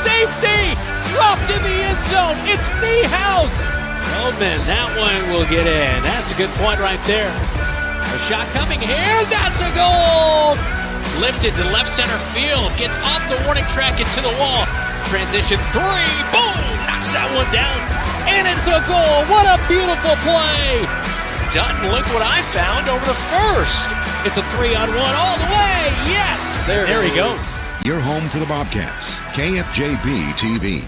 safety, dropped in the end zone. It's Niehaus. Feldman, that one will get in. That's a good point right there. A shot coming here. That's a goal. Lifted to left center field. Gets off the warning track into the wall. Transition three. Boom. Knocks that one down. And it's a goal. What a beautiful play. Dutton, look what I found over the first. It's a 3-on-1 all the way. Yes. There he goes. Your home for the Bobcats. KFJB-TV.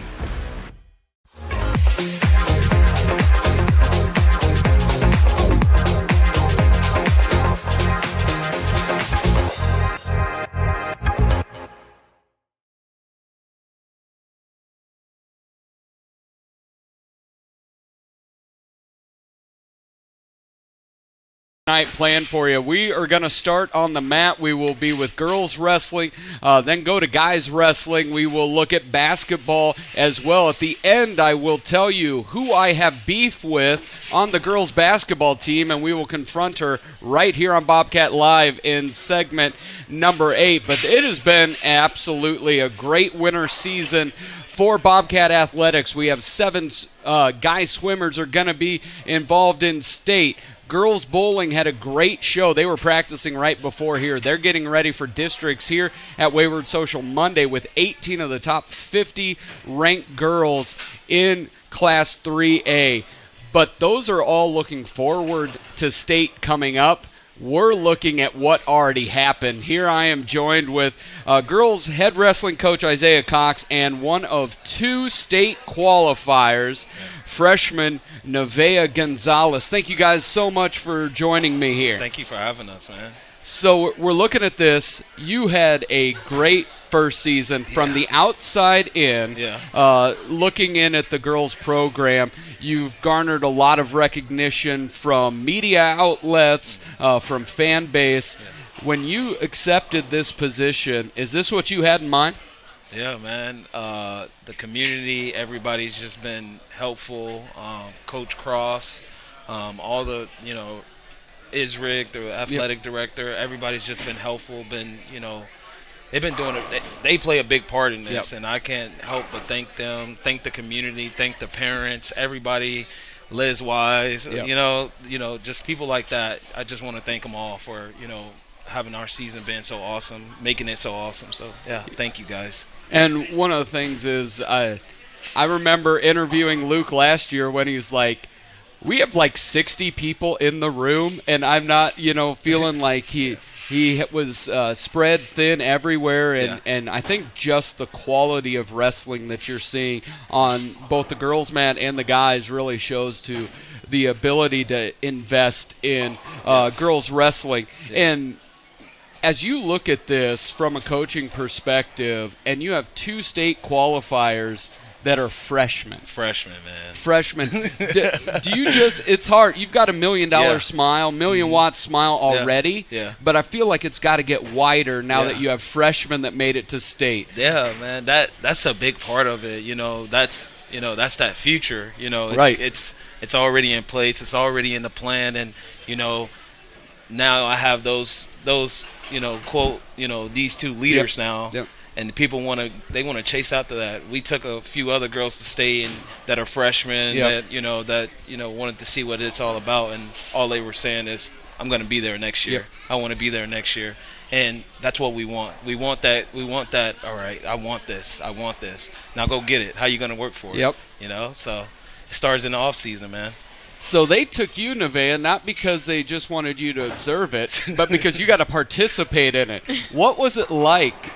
Night plan for you. We are going to start on the mat. We will be with girls wrestling, then go to guys wrestling. We will look at basketball as well. At the end, I will tell you who I have beef with on the girls basketball team, and we will confront her right here on Bobcat Live in segment number 8. But it has been absolutely a great winter season for Bobcat Athletics. We have 7 guy swimmers are going to be involved in state. Girls bowling had a great show. They were practicing right before here. They're getting ready for districts here at Wayward Social Monday with 18 of the top 50 ranked girls in Class 3A. But those are all looking forward to state coming up. We're looking at what already happened. Here I am joined with girls head wrestling coach Isaiah Cox and one of 2 state qualifiers, freshman Nevaeh Gonzalez. Thank you guys so much for joining me here. Thank you for having us, man. So we're looking at this. You had a great first season from the outside in, looking in at the girls program. You've garnered a lot of recognition from media outlets, from fan base. When you accepted this position, is this what you had in mind? Yeah, man. The community, everybody's just been helpful. Coach Cross, all the, Isrick, the athletic director, everybody's just been helpful, they've been doing it. They play a big part in this, and I can't help but thank them, thank the community, thank the parents, everybody, Liz Wise, just people like that. I just want to thank them all for, having our season been so awesome, making it so awesome. So, thank you guys. And one of the things is I remember interviewing Luke last year when he was like, we have like 60 people in the room, and I'm not, feeling like he was spread thin everywhere, and I think just the quality of wrestling that you're seeing on both the girls' mat and the guys really shows to the ability to invest in girls' wrestling. And as you look at this from a coaching perspective, and you have 2 state qualifiers that are freshmen. Freshmen, man. Freshmen. Do you just – it's hard. You've got $1 million smile, million-watt smile already, but I feel like it's got to get wider now that you have freshmen that made it to state. Yeah, man. That's a big part of it. That's that future. It's already in place. It's already in the plan, and, now I have those quote, these 2 leaders now. Yep. And people want to chase after that. We took a few other girls to stay and that are freshmen that wanted to see what it's all about, and all they were saying is, I'm going to be there next year. I want to be there next year. And that's what we want. We want that. All right, I want this. Now go get it. How you going to work for it? Yep. So it starts in the off season, man. So they took you, Nevaeh, not because they just wanted you to observe it, but because you got to participate in it. What was it like?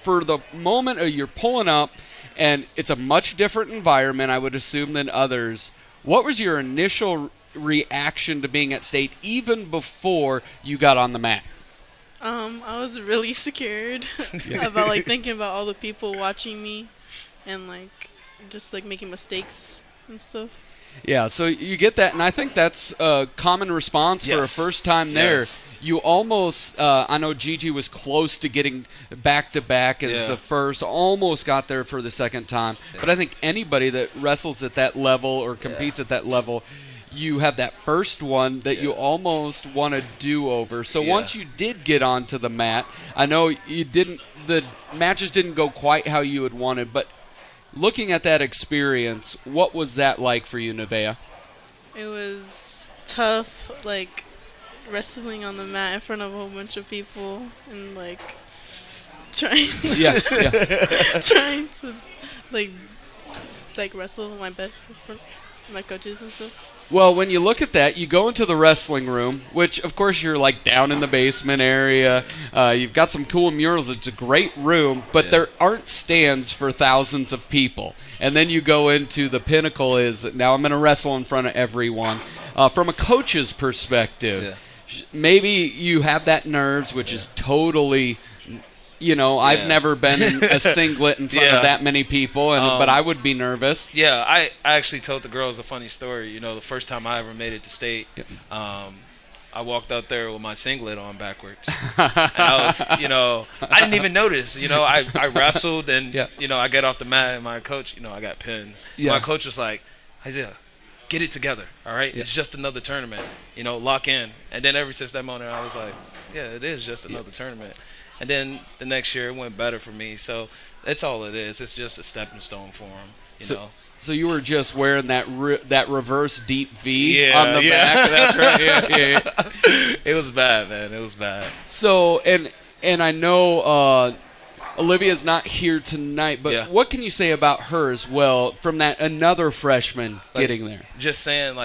For the moment you're pulling up, and it's a much different environment, I would assume, than others. What was your initial reaction to being at state, even before you got on the mat? I was really scared about thinking about all the people watching me, and just making mistakes and stuff. Yeah, so you get that, and I think that's a common response for a first time there. Yes. You almost, I know Gigi was close to getting back-to-back as the first, almost got there for the second time. But I think anybody that wrestles at that level or competes at that level, you have that first one that you almost want to do over. So once you did get onto the mat, I know the matches didn't go quite how you had wanted, but looking at that experience, what was that like for you, Nevaeh? It was tough, like wrestling on the mat in front of a whole bunch of people and like trying trying to like wrestle my best with my coaches and stuff. Well, when you look at that, you go into the wrestling room, which, of course, you're, like, down in the basement area. You've got some cool murals. It's a great room, but there aren't stands for thousands of people. And then you go into the pinnacle is, now I'm going to wrestle in front of everyone. From a coach's perspective, maybe you have that nerves, which is totally... I've never been in a singlet in front of that many people, but I would be nervous. Yeah, I actually told the girls a funny story. The first time I ever made it to state, I walked out there with my singlet on backwards. And I was, I didn't even notice. I wrestled and, I get off the mat and my coach, I got pinned. My coach was like, Isaiah, get it together, all right? It's just another tournament, lock in. And then ever since that moment, I was like, yeah, it is just another tournament. And then the next year it went better for me. So that's all it is. It's just a stepping stone for him, know. So you were just wearing that reverse deep V on the back. That's right. Yeah. It was bad, man. It was bad. So and I know Olivia's not here tonight, but what can you say about her as well from that another freshman getting there? Just saying,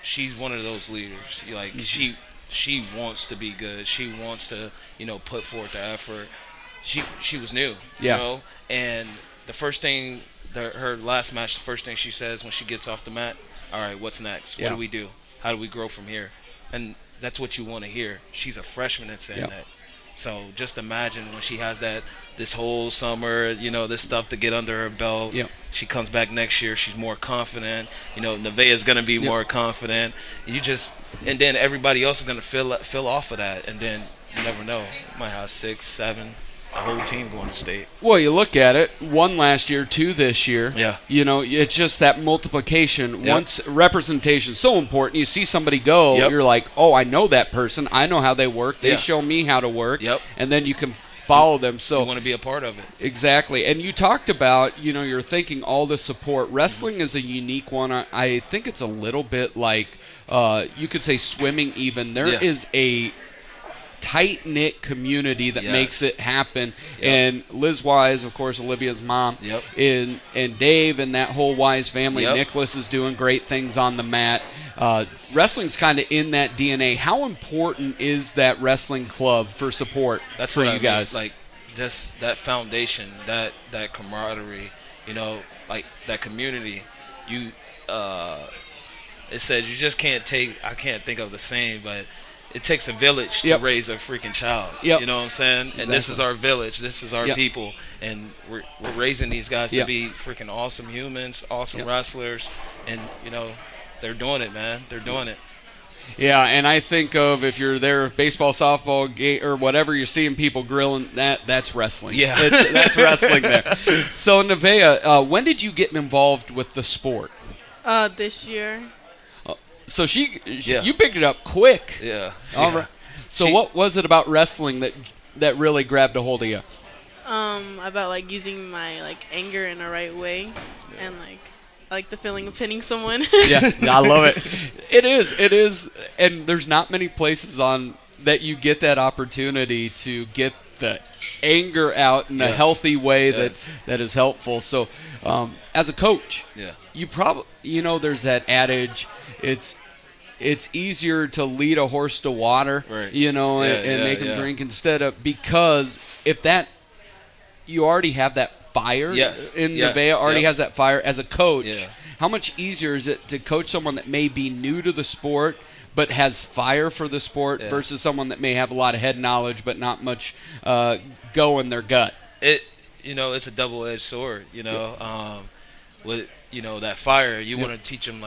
she's one of those leaders. She wants to be good. She wants to, put forth the effort. She was new, and the first thing, her last match, the first thing she says when she gets off the mat, all right, what's next? What do we do? How do we grow from here? And that's what you want to hear. She's a freshman and saying that. So just imagine when she has this whole summer, this stuff to get under her belt. She comes back next year, she's more confident. Nevaeh's going to be more confident. And then everybody else is going to fill off of that. And then you never know. You might have 6, 7, the whole team going to state. Well, you look at it, 1 last year, 2 this year. Yeah. It's just that multiplication. Once representation is so important. You see somebody go, you're like, oh, I know that person. I know how they work. They show me how to work. And then you can follow them. So you want to be a part of it. Exactly. And you talked about, you're thinking all the support. Wrestling is a unique one. I think it's a little bit like, you could say swimming even. There is a tight-knit community that makes it happen. And Liz Wise, of course, Olivia's mom, and Dave and that whole Wise family. Nicholas is doing great things on the mat. Wrestling's kind of in that DNA. How important is that wrestling club for support for you guys? Like, just that foundation, that camaraderie, that community. It said you just can't I can't think of the saying, but it takes a village to raise a freaking child. You know what I'm saying? And this is our village. This is our people. And we're raising these guys to be freaking awesome humans, awesome wrestlers. And, they're doing it, man. They're doing it. Yeah, and I think of if you're there, baseball, softball, or whatever, you're seeing people grilling, that's wrestling. Yeah. That's wrestling there. So, Nevaeh, when did you get involved with the sport? This year. So you picked it up quick. Yeah. All right. So what was it about wrestling that really grabbed a hold of you? About using my anger in the right way, and I like the feeling of pinning someone. Yeah, I love it. It is, and there's not many places on that you get that opportunity to get the anger out in a healthy way that is helpful. So, as a coach, you probably there's that adage. It's easier to lead a horse to water, and make him drink instead of, because if that you already have that fire Nevaeh already has that fire as a coach. How much easier is it to coach someone that may be new to the sport but has fire for the sport versus someone that may have a lot of head knowledge but not much go in their gut? It's a double-edged sword. With that fire, you want to teach them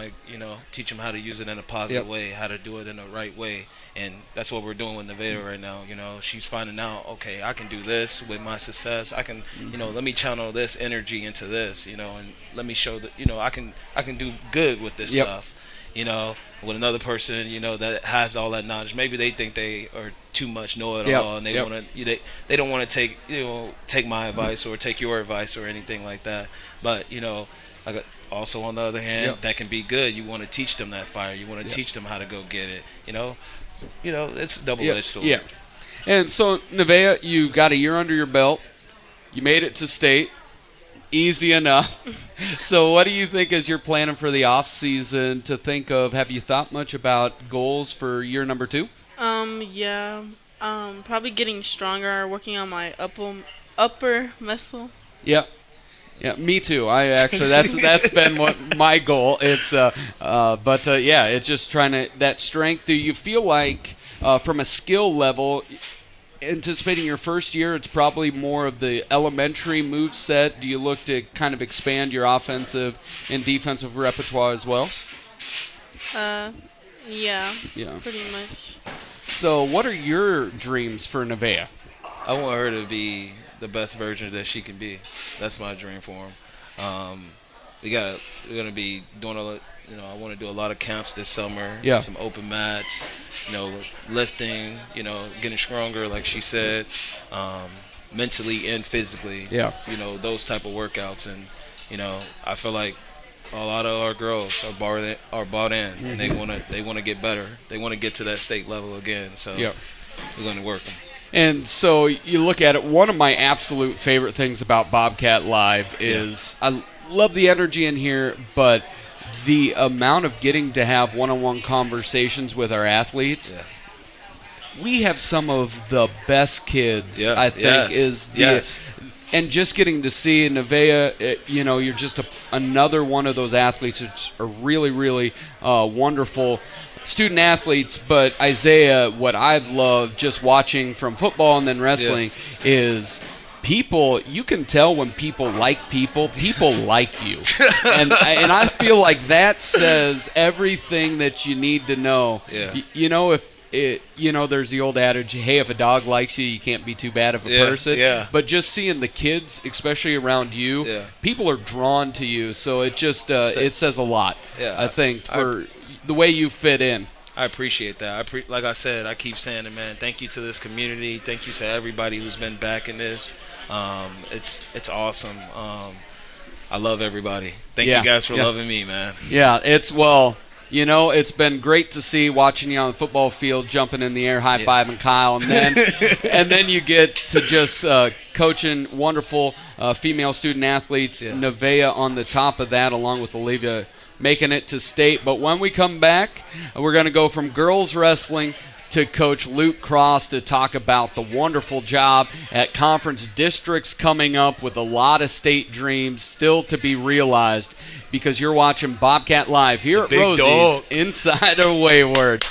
teach them how to use it in a positive way, how to do it in the right way, and that's what we're doing with Nevaeh right now. She's finding out, okay, I can do this with my success. I can, let me channel this energy into this, and let me show that, I can do good with this stuff. you know, with another person, you know, that has all that knowledge. Maybe they think they are too much know-it-all, and they want to, they don't want to take my advice or take your advice or anything like that. But you know, like also on the other hand, that can be good. You want to teach them that fire. You want to teach them how to go get it. You know, it's a double-edged sword. Yeah. And so, Nevaeh, you got a year under your belt. You made it to state. Easy enough. So what do you think as you're planning for the off season to think of? Have you thought much about goals for year number 2? Yeah. Probably getting stronger, working on my upper muscle. Yeah, me too. I actually that's been what my goal. It's it's just trying to that strength. Do you feel like from a skill level, anticipating your first year, it's probably more of the elementary move set? Do you look to kind of expand your offensive and defensive repertoire as well? Yeah, pretty much. So what are your dreams for Nevaeh? I want her to be the best version that she can be. That's my dream for him. We're gonna be doing I want to do a lot of camps this summer. Yeah. Some open mats. Lifting. Getting stronger, like she said, mentally and physically. Yeah. Those type of workouts, and I feel like a lot of our girls are bought in, and they want to get better. They want to get to that state level again. So we're going to work them. And so you look at it, one of my absolute favorite things about Bobcat Live is I love the energy in here, but the amount of getting to have one-on-one conversations with our athletes. Yeah. We have some of the best kids, I think, and just getting to see Nevaeh, you're just another one of those athletes that are really, really wonderful student athletes. But Isaiah, what I've loved just watching from football and then wrestling is people, you can tell when people like people like you. and I feel like that says everything that you need to know. Yeah. There's the old adage, hey, if a dog likes you, you can't be too bad of a person. Yeah. But just seeing the kids, especially around you, people are drawn to you. So it just it says a lot, I think, for the way you fit in. I appreciate that. Like I said, I keep saying it, man. Thank you to this community. Thank you to everybody who's been backing this. It's awesome. I love everybody. Thank you guys for loving me, man. Yeah, it's been great to see watching you on the football field, jumping in the air, high-fiving Kyle, and then you get to just coaching wonderful female student athletes, Nevaeh on the top of that, along with Olivia making it to state. But when we come back, we're going to go from girls wrestling to Coach Luke Cross to talk about the wonderful job at conference districts coming up with a lot of state dreams still to be realized, because you're watching Bobcat Live here at Rosie's inside of Wayward.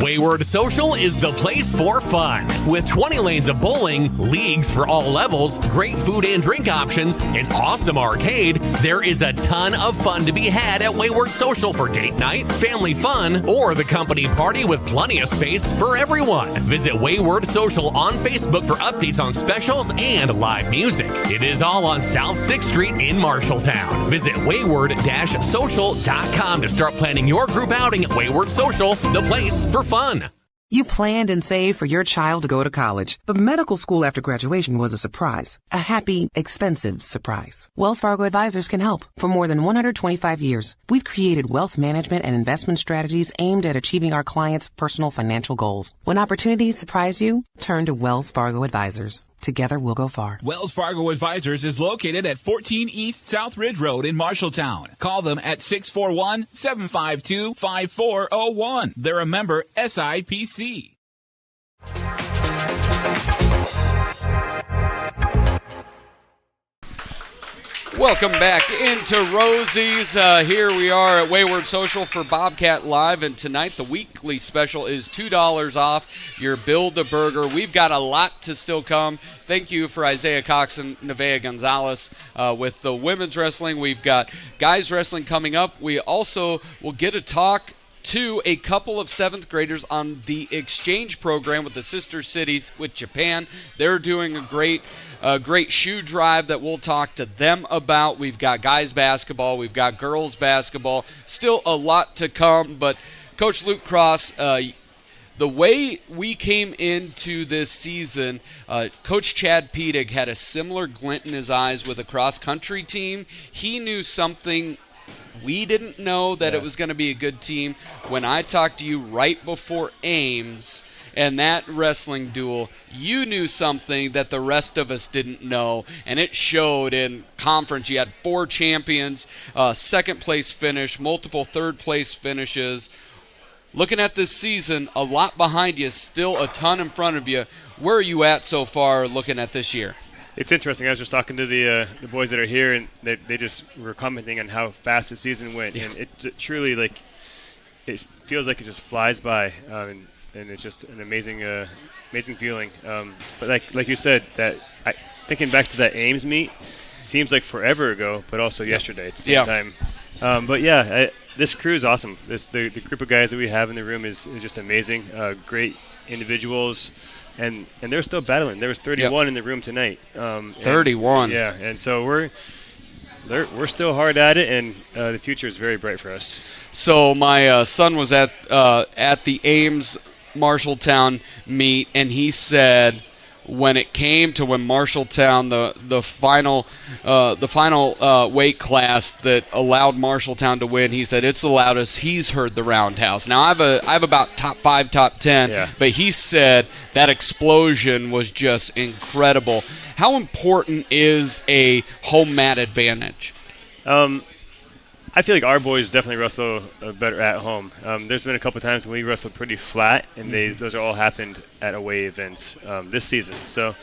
Wayward Social is the place for fun. With 20 lanes of bowling, leagues for all levels, great food and drink options, an awesome arcade, there is a ton of fun to be had at Wayward Social for date night, family fun, or the company party with plenty of space for everyone. Visit Wayward Social on Facebook for updates on specials and live music. It is all on South 6th Street in Marshalltown. Visit wayward-social.com to start planning your group outing at Wayward Social, the place for fun. You planned and saved for your child to go to college, but medical school after graduation was a surprise. A happy, expensive surprise. Wells Fargo Advisors can help. For more than 125 years, we've created wealth management and investment strategies aimed at achieving our clients' personal financial goals. When opportunities surprise you, turn to Wells Fargo Advisors. Together we'll go far. Wells Fargo Advisors is located at 14 East South Ridge Road in Marshalltown. Call them at 641-752-5401. They're a member SIPC. Welcome back into Rosie's. Here we are at Wayward Social for Bobcat Live, and tonight the weekly special is $2 off your Build-A-Burger. We've got a lot to still come. Thank you for Isaiah Cox and Nevaeh Gonzalez with the women's wrestling. We've got guys wrestling coming up. We also will get a talk 2, a couple of 7th graders on the exchange program with the sister cities with Japan. They're doing a great shoe drive that we'll talk to them about. We've got guys basketball. We've got girls basketball. Still a lot to come, but Coach Luke Cross, the way we came into this season, Coach Chad Pedig had a similar glint in his eyes with a cross-country team. He knew something we didn't know, that it was going to be a good team. When I talked to you right before Ames and that wrestling duel, you knew something that the rest of us didn't know, and it showed in conference. You had 4 champions, second-place finish, multiple third-place finishes. Looking at this season, a lot behind you, still a ton in front of you. Where are you at so far looking at this year? It's interesting. I was just talking to the boys that are here, and they just were commenting on how fast the season went. Yeah. And it truly, like, it feels like it just flies by, and it's just an amazing feeling. But like you said, thinking back to that Ames meet, seems like forever ago, but also yesterday at the same time. But yeah, this crew is awesome. The group of guys that we have in the room is just amazing. Great individuals. And they're still battling. There was 31 in the room tonight. 31. Yeah, and so we're still hard at it, and the future is very bright for us. So my son was at the Ames Marshalltown meet, and he said when it came to when Marshalltown, the final weight class that allowed Marshalltown to win, he said it's the loudest he's heard the Roundhouse. Now I have about top 5, top 10, but he said that explosion was just incredible. How important is a home mat advantage? I feel like our boys definitely wrestle better at home. There's been a couple times when we wrestled pretty flat, and those are all happened at away events this season. So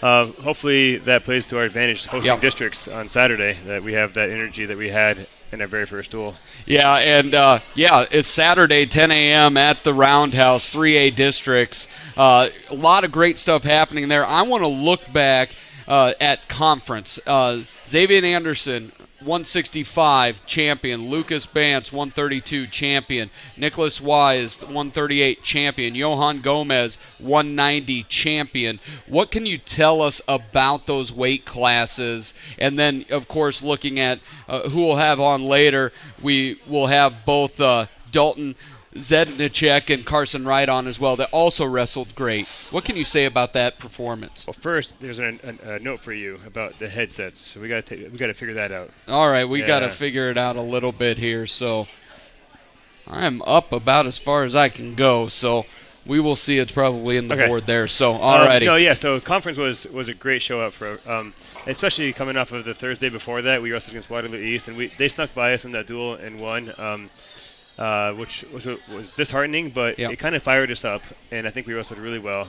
hopefully that plays to our advantage hosting districts on Saturday, that we have that energy that we had in our very first duel. Yeah, and it's Saturday, 10 a.m. at the Roundhouse, 3A districts. A lot of great stuff happening there. I want to look back at conference. Xavier Anderson, 165 champion. Lucas Bantz, 132 champion. Nicholas Wise, 138 champion. Johan Gomez, 190 champion. What can you tell us about those weight classes? And then, of course, looking at who we'll have on later, we will have both Dalton Zednicek and Carson Wright on as well, that also wrestled great. What can you say about that performance? Well, first, there's a note for you about the headsets. So we got to figure that out. All right, we got to figure it out a little bit here. So I'm up about as far as I can go. So we will see. It's probably in the board there. So alrighty. So conference was a great show up for, especially coming off of the Thursday before that. We wrestled against Waterloo East, and they snuck by us in that duel and won. Which was disheartening, but it kind of fired us up, and I think we wrestled really well.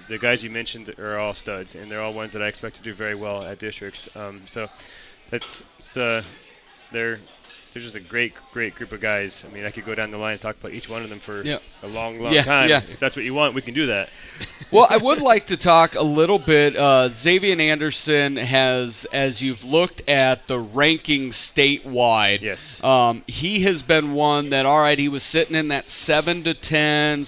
The guys you mentioned are all studs, and they're all ones that I expect to do very well at districts. So they're just a great group of guys. I mean, I could go down the line and talk about each one of them for a long time. Yeah. If that's what you want, we can do that. Well, I would like to talk a little bit. Xavier Anderson has, as you've looked at the rankings statewide, he has been one that, all right, he was sitting in that 7 to 10,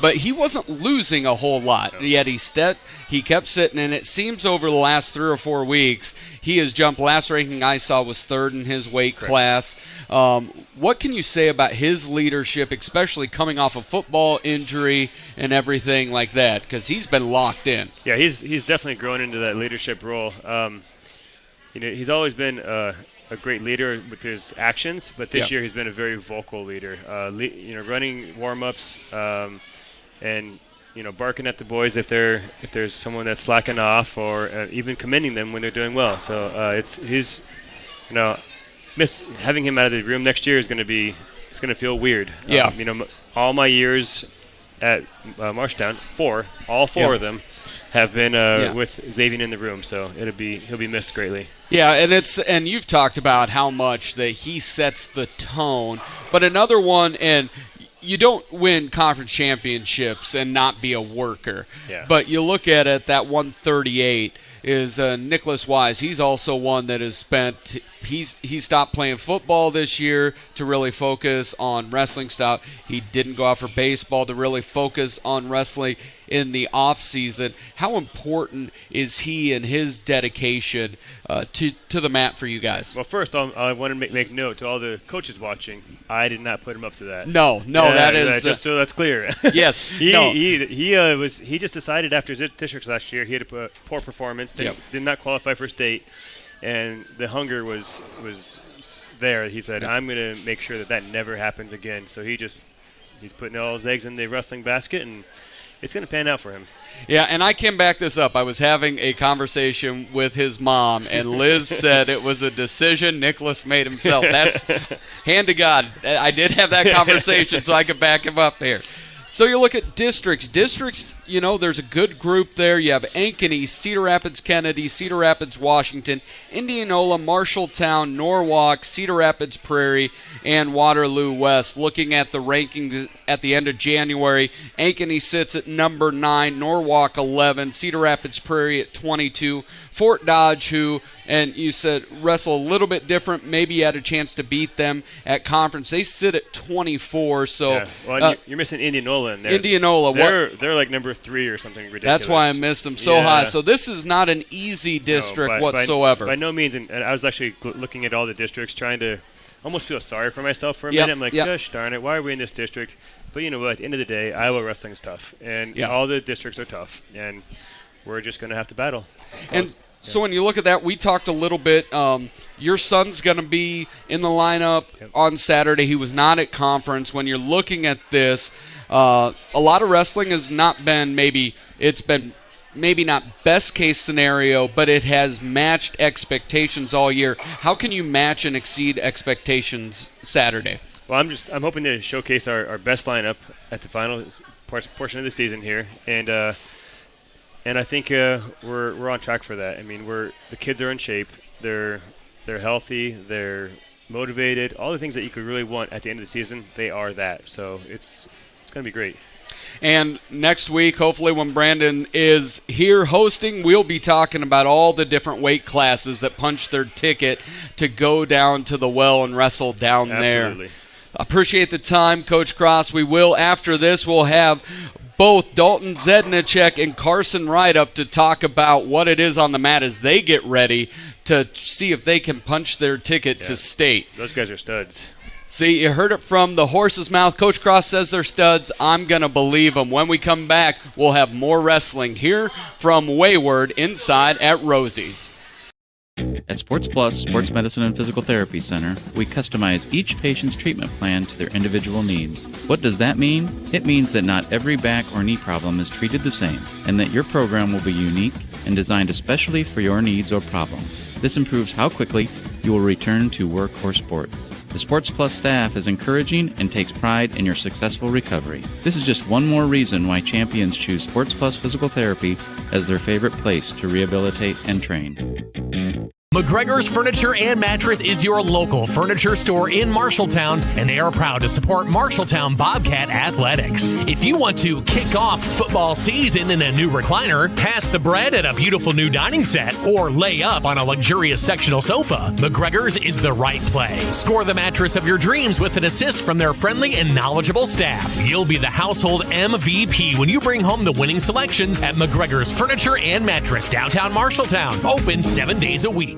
but he wasn't losing a whole lot. Yet he kept sitting, and it seems over the last 3 or 4 weeks, he has jumped. Last ranking I saw was 3rd in his weight class. What can you say about his leadership, especially coming off a football injury and everything like that? Because he's been locked in. Yeah, he's definitely grown into that leadership role. He's always been a great leader with his actions, but this year he's been a very vocal leader. Running warm-ups and barking at the boys if there's someone that's slacking off, or even commending them when they're doing well. So having him out of the room next year is going to feel weird. All my years at Marshtown, all four of them have been with Xavier in the room, so he'll be missed greatly. Yeah, and you've talked about how much that he sets the tone, but another one, and you don't win conference championships and not be a worker. Yeah. But you look at it, that 138 is Nicholas Wise. He's also one that has spent – he stopped playing football this year to really focus on wrestling stuff. He didn't go out for baseball to really focus on wrestling in the off season. How important is he and his dedication to the mat for you guys? Well, first, I want to make note to all the coaches watching. I did not put him up to that. No, that is just so that's clear. Yes, he just decided after his districts last year he had a poor performance. Did not qualify for state, and the hunger was there. He said, "I'm going to make sure that never happens again." So he's putting all his eggs in the wrestling basket, and it's going to pan out for him. Yeah, and I can back this up. I was having a conversation with his mom, and Liz said it was a decision Nicholas made himself. That's hand to God. I did have that conversation, so I could back him up here. So you look at districts. Districts, there's a good group there. You have Ankeny, Cedar Rapids, Kennedy, Cedar Rapids, Washington, Indianola, Marshalltown, Norwalk, Cedar Rapids, Prairie, and Waterloo West. Looking at the rankings at the end of January, Ankeny sits at number 9, Norwalk 11, Cedar Rapids, Prairie at 22, Fort Dodge, who, and you said wrestle a little bit different, maybe you had a chance to beat them at conference. They sit at 24, so... Yeah. Well, you're missing Indianola in there. Indianola. They're like number 3 or something ridiculous. That's why I missed them so high. So this is not an easy district whatsoever. By no means, and I was actually looking at all the districts, trying to almost feel sorry for myself for a minute. I'm like, gosh darn it, why are we in this district? But you know what, at the end of the day, Iowa wrestling is tough, and all the districts are tough, and we're just going to have to battle. So when you look at that, we talked a little bit. Your son's going to be in the lineup on Saturday. He was not at conference. When you're looking at this, a lot of wrestling has not been maybe not best case scenario, but it has matched expectations all year. How can you match and exceed expectations Saturday? Well, I'm hoping to showcase our best lineup at the final portion of the season here, and I think we're on track for that. I mean, the kids are in shape. They're healthy. They're motivated. All the things that you could really want at the end of the season, they are that. So it's going to be great. And next week, hopefully when Brandon is here hosting, we'll be talking about all the different weight classes that punch their ticket to go down to the well and wrestle down Absolutely. There. Appreciate the time, Coach Cross. After this, we'll have both Dalton Zednicek and Carson Wright up to talk about what it is on the mat as they get ready to see if they can punch their ticket to state. Those guys are studs. See, you heard it from the horse's mouth. Coach Cross says they're studs. I'm going to believe them. When we come back, we'll have more wrestling here from Wayward inside at Rosie's. At Sports Plus Sports Medicine and Physical Therapy Center, we customize each patient's treatment plan to their individual needs. What does that mean? It means that not every back or knee problem is treated the same, and that your program will be unique and designed especially for your needs or problem. This improves how quickly you will return to work or sports. The Sports Plus staff is encouraging and takes pride in your successful recovery. This is just one more reason why champions choose Sports Plus Physical Therapy as their favorite place to rehabilitate and train. McGregor's Furniture and Mattress is your local furniture store in Marshalltown, and they are proud to support Marshalltown Bobcat Athletics. If you want to kick off football season in a new recliner, pass the bread at a beautiful new dining set, or lay up on a luxurious sectional sofa, McGregor's is the right play. Score the mattress of your dreams with an assist from their friendly and knowledgeable staff. You'll be the household MVP when you bring home the winning selections at McGregor's Furniture and Mattress, downtown Marshalltown. Open 7 days a week.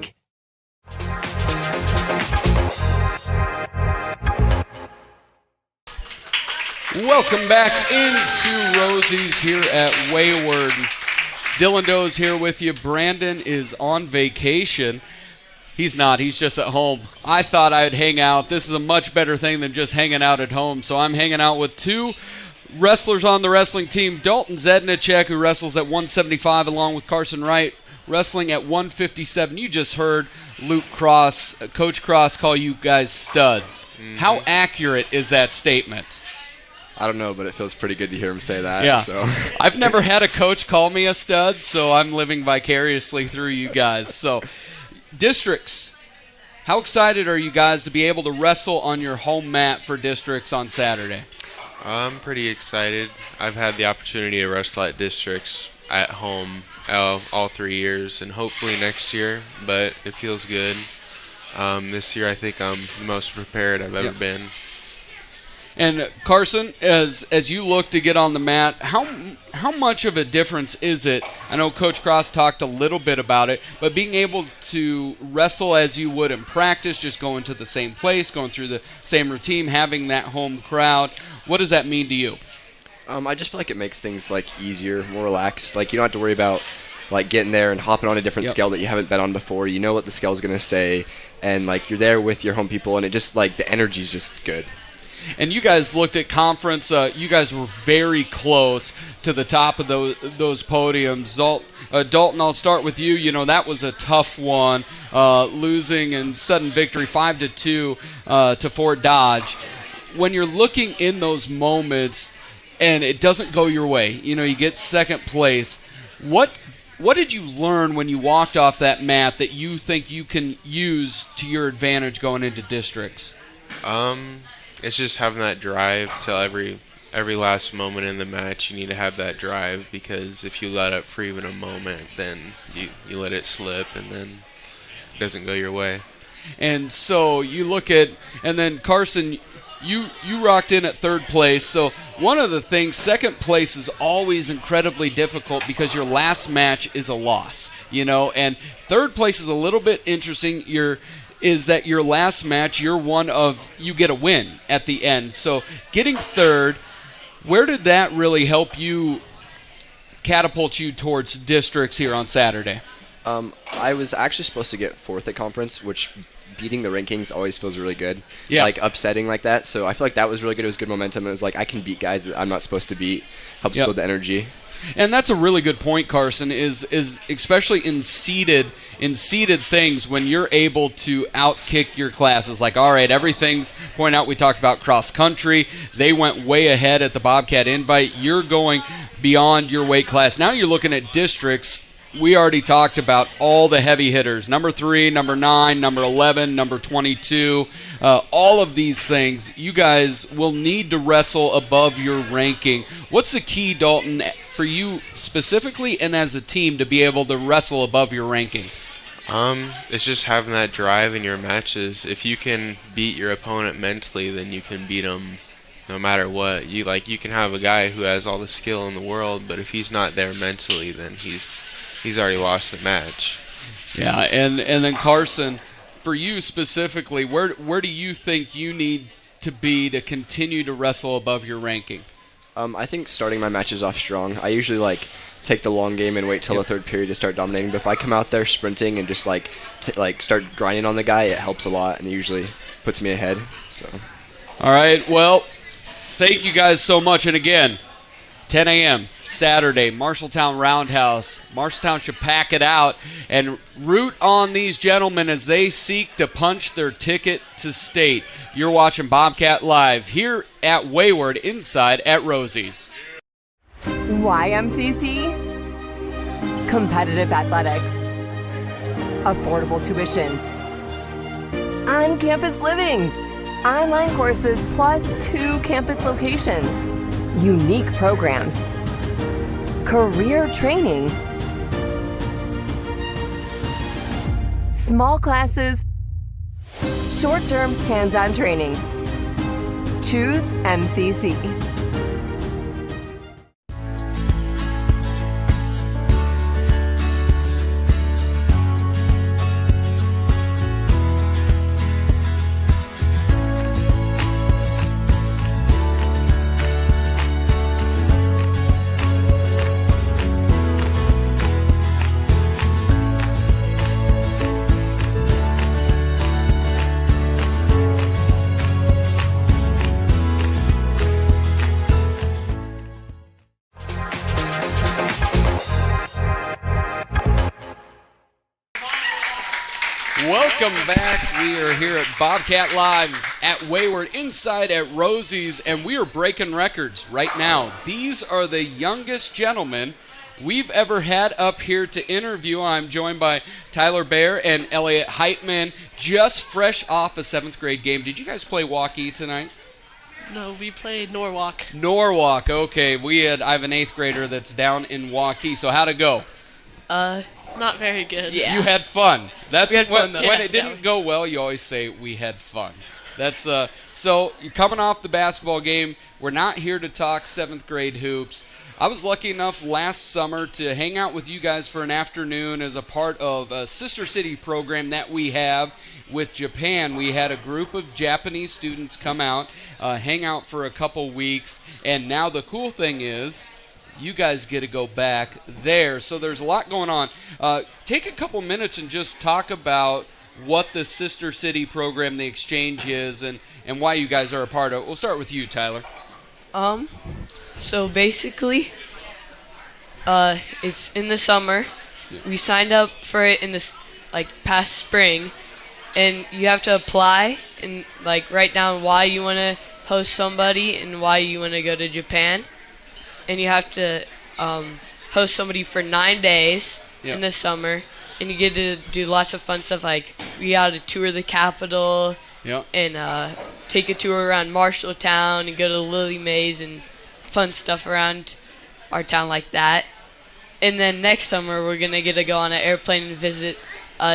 Welcome back into Rosie's here at Wayward. Dylan Doe's here with you. Brandon is on vacation. He's not. He's just at home. I thought I'd hang out. This is a much better thing than just hanging out at home. So I'm hanging out with two wrestlers on the wrestling team. Dalton Zednicek, who wrestles at 175, along with Carson Wright, wrestling at 157. You just heard Luke Cross, Coach Cross, call you guys studs. Mm-hmm. How accurate is that statement? I don't know, but it feels pretty good to hear him say that. Yeah. So. I've never had a coach call me a stud, so I'm living vicariously through you guys. So, districts, how excited are you guys to be able to wrestle on your home mat for districts on Saturday? I'm pretty excited. I've had the opportunity to wrestle at districts at home all 3 years, and hopefully next year, but it feels good. This year I think I'm the most prepared I've ever been. And Carson, as you look to get on the mat, how much of a difference is it? I know Coach Cross talked a little bit about it, but being able to wrestle as you would in practice, just going to the same place, going through the same routine, having that home crowd, what does that mean to you? I just feel like it makes things like easier, more relaxed. Like you don't have to worry about like getting there and hopping on a different scale that you haven't been on before. You know what the scale is going to say, and like you're there with your home people, and it just like the energy is just good. And you guys looked at conference. You guys were very close to the top of those podiums. Dalton, I'll start with you. You know, that was a tough one, losing in sudden victory 5-2 to Fort Dodge. When you're looking in those moments and it doesn't go your way, you know, you get second place, what did you learn when you walked off that mat that you think you can use to your advantage going into districts? It's just having that drive till every last moment in the match. You need to have that drive, because if you let up for even a moment, then you let it slip, and then it doesn't go your way. And so you look at, and then Carson, you rocked in at third place. So one of the things, second place is always incredibly difficult because your last match is a loss, you know, and third place is a little bit interesting. Is that your last match, you get a win at the end. So getting third, where did that really help you catapult you towards districts here on Saturday? I was actually supposed to get fourth at conference, which beating the rankings always feels really good. Yeah. Like upsetting like that. So I feel like that was really good. It was good momentum. It was like I can beat guys that I'm not supposed to beat. Helps build the energy. And that's a really good point, Carson, is especially in seeded things when you're able to outkick your classes. Like, all right, everything's point out. We talked about cross country. They went way ahead at the Bobcat invite. You're going beyond your weight class. Now you're looking at districts. We already talked about all the heavy hitters. Number 3, number 9, number 11, number 22. All of these things, you guys will need to wrestle above your ranking. What's the key, Dalton, for you specifically and as a team to be able to wrestle above your ranking? It's just having that drive in your matches. If you can beat your opponent mentally, then you can beat them no matter what. You can have a guy who has all the skill in the world, but if he's not there mentally, then he's already lost the match. Yeah, and then Carson, for you specifically, where do you think you need to be to continue to wrestle above your ranking? I think starting my matches off strong. I usually take the long game and wait till the third period to start dominating. But if I come out there sprinting and just start grinding on the guy, it helps a lot, and it usually puts me ahead. So. All right, well, thank you guys so much, and again, 10 a.m. Saturday, Marshalltown Roundhouse. Marshalltown should pack it out and root on these gentlemen as they seek to punch their ticket to state. You're watching Bobcat Live here at Wayward inside at Rosie's. YMCC, competitive athletics, affordable tuition, on-campus living, online courses plus 2 campus locations, unique programs, career training, small classes, short-term hands-on training. Choose MCC. Welcome back. We are here at Bobcat Live at Wayward inside at Rosie's, and we are breaking records right now. These are the youngest gentlemen we've ever had up here to interview. I'm joined by Tyler Bear and Elliot Heitman, just fresh off a 7th grade game. Did you guys play walkie tonight? No, we played Norwalk. Norwalk, okay. I have an 8th grader that's down in Waukee. So how'd it go? Not very good. Yeah. You had fun. That's fun, when it didn't go well, you always say we had fun. That's so you're coming off the basketball game. We're not here to talk 7th grade hoops. I was lucky enough last summer to hang out with you guys for an afternoon as a part of a sister city program that we have with Japan. We had a group of Japanese students come out, hang out for a couple weeks, and now the cool thing is you guys get to go back there. So there's a lot going on. Take a couple minutes and just talk about what the sister city program, the exchange is, and why you guys are a part of it. We'll start with you, Tyler. So basically, it's in the summer. We signed up for it in this past spring, and you have to apply and write down why you want to host somebody and why you want to go to Japan, and you have to host somebody for 9 days in the summer, and you get to do lots of fun stuff we got to tour the Capitol and take a tour around Marshalltown and go to Lily Mays and fun stuff around our town like that. And then next summer we're going to get to go on an airplane and visit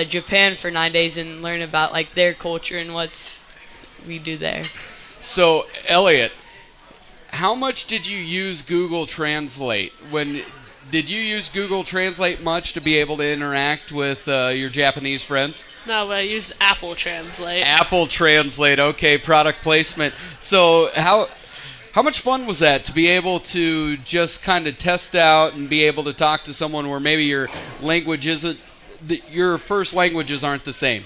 Japan for 9 days and learn about their culture and what we do there. So, Elliot, how much did you use Google Translate? Did you use Google Translate much to be able to interact with your Japanese friends? No, but I used Apple Translate. Apple Translate, okay, product placement. So how much fun was that to be able to just kind of test out and be able to talk to someone where maybe your language isn't, your first languages aren't the same?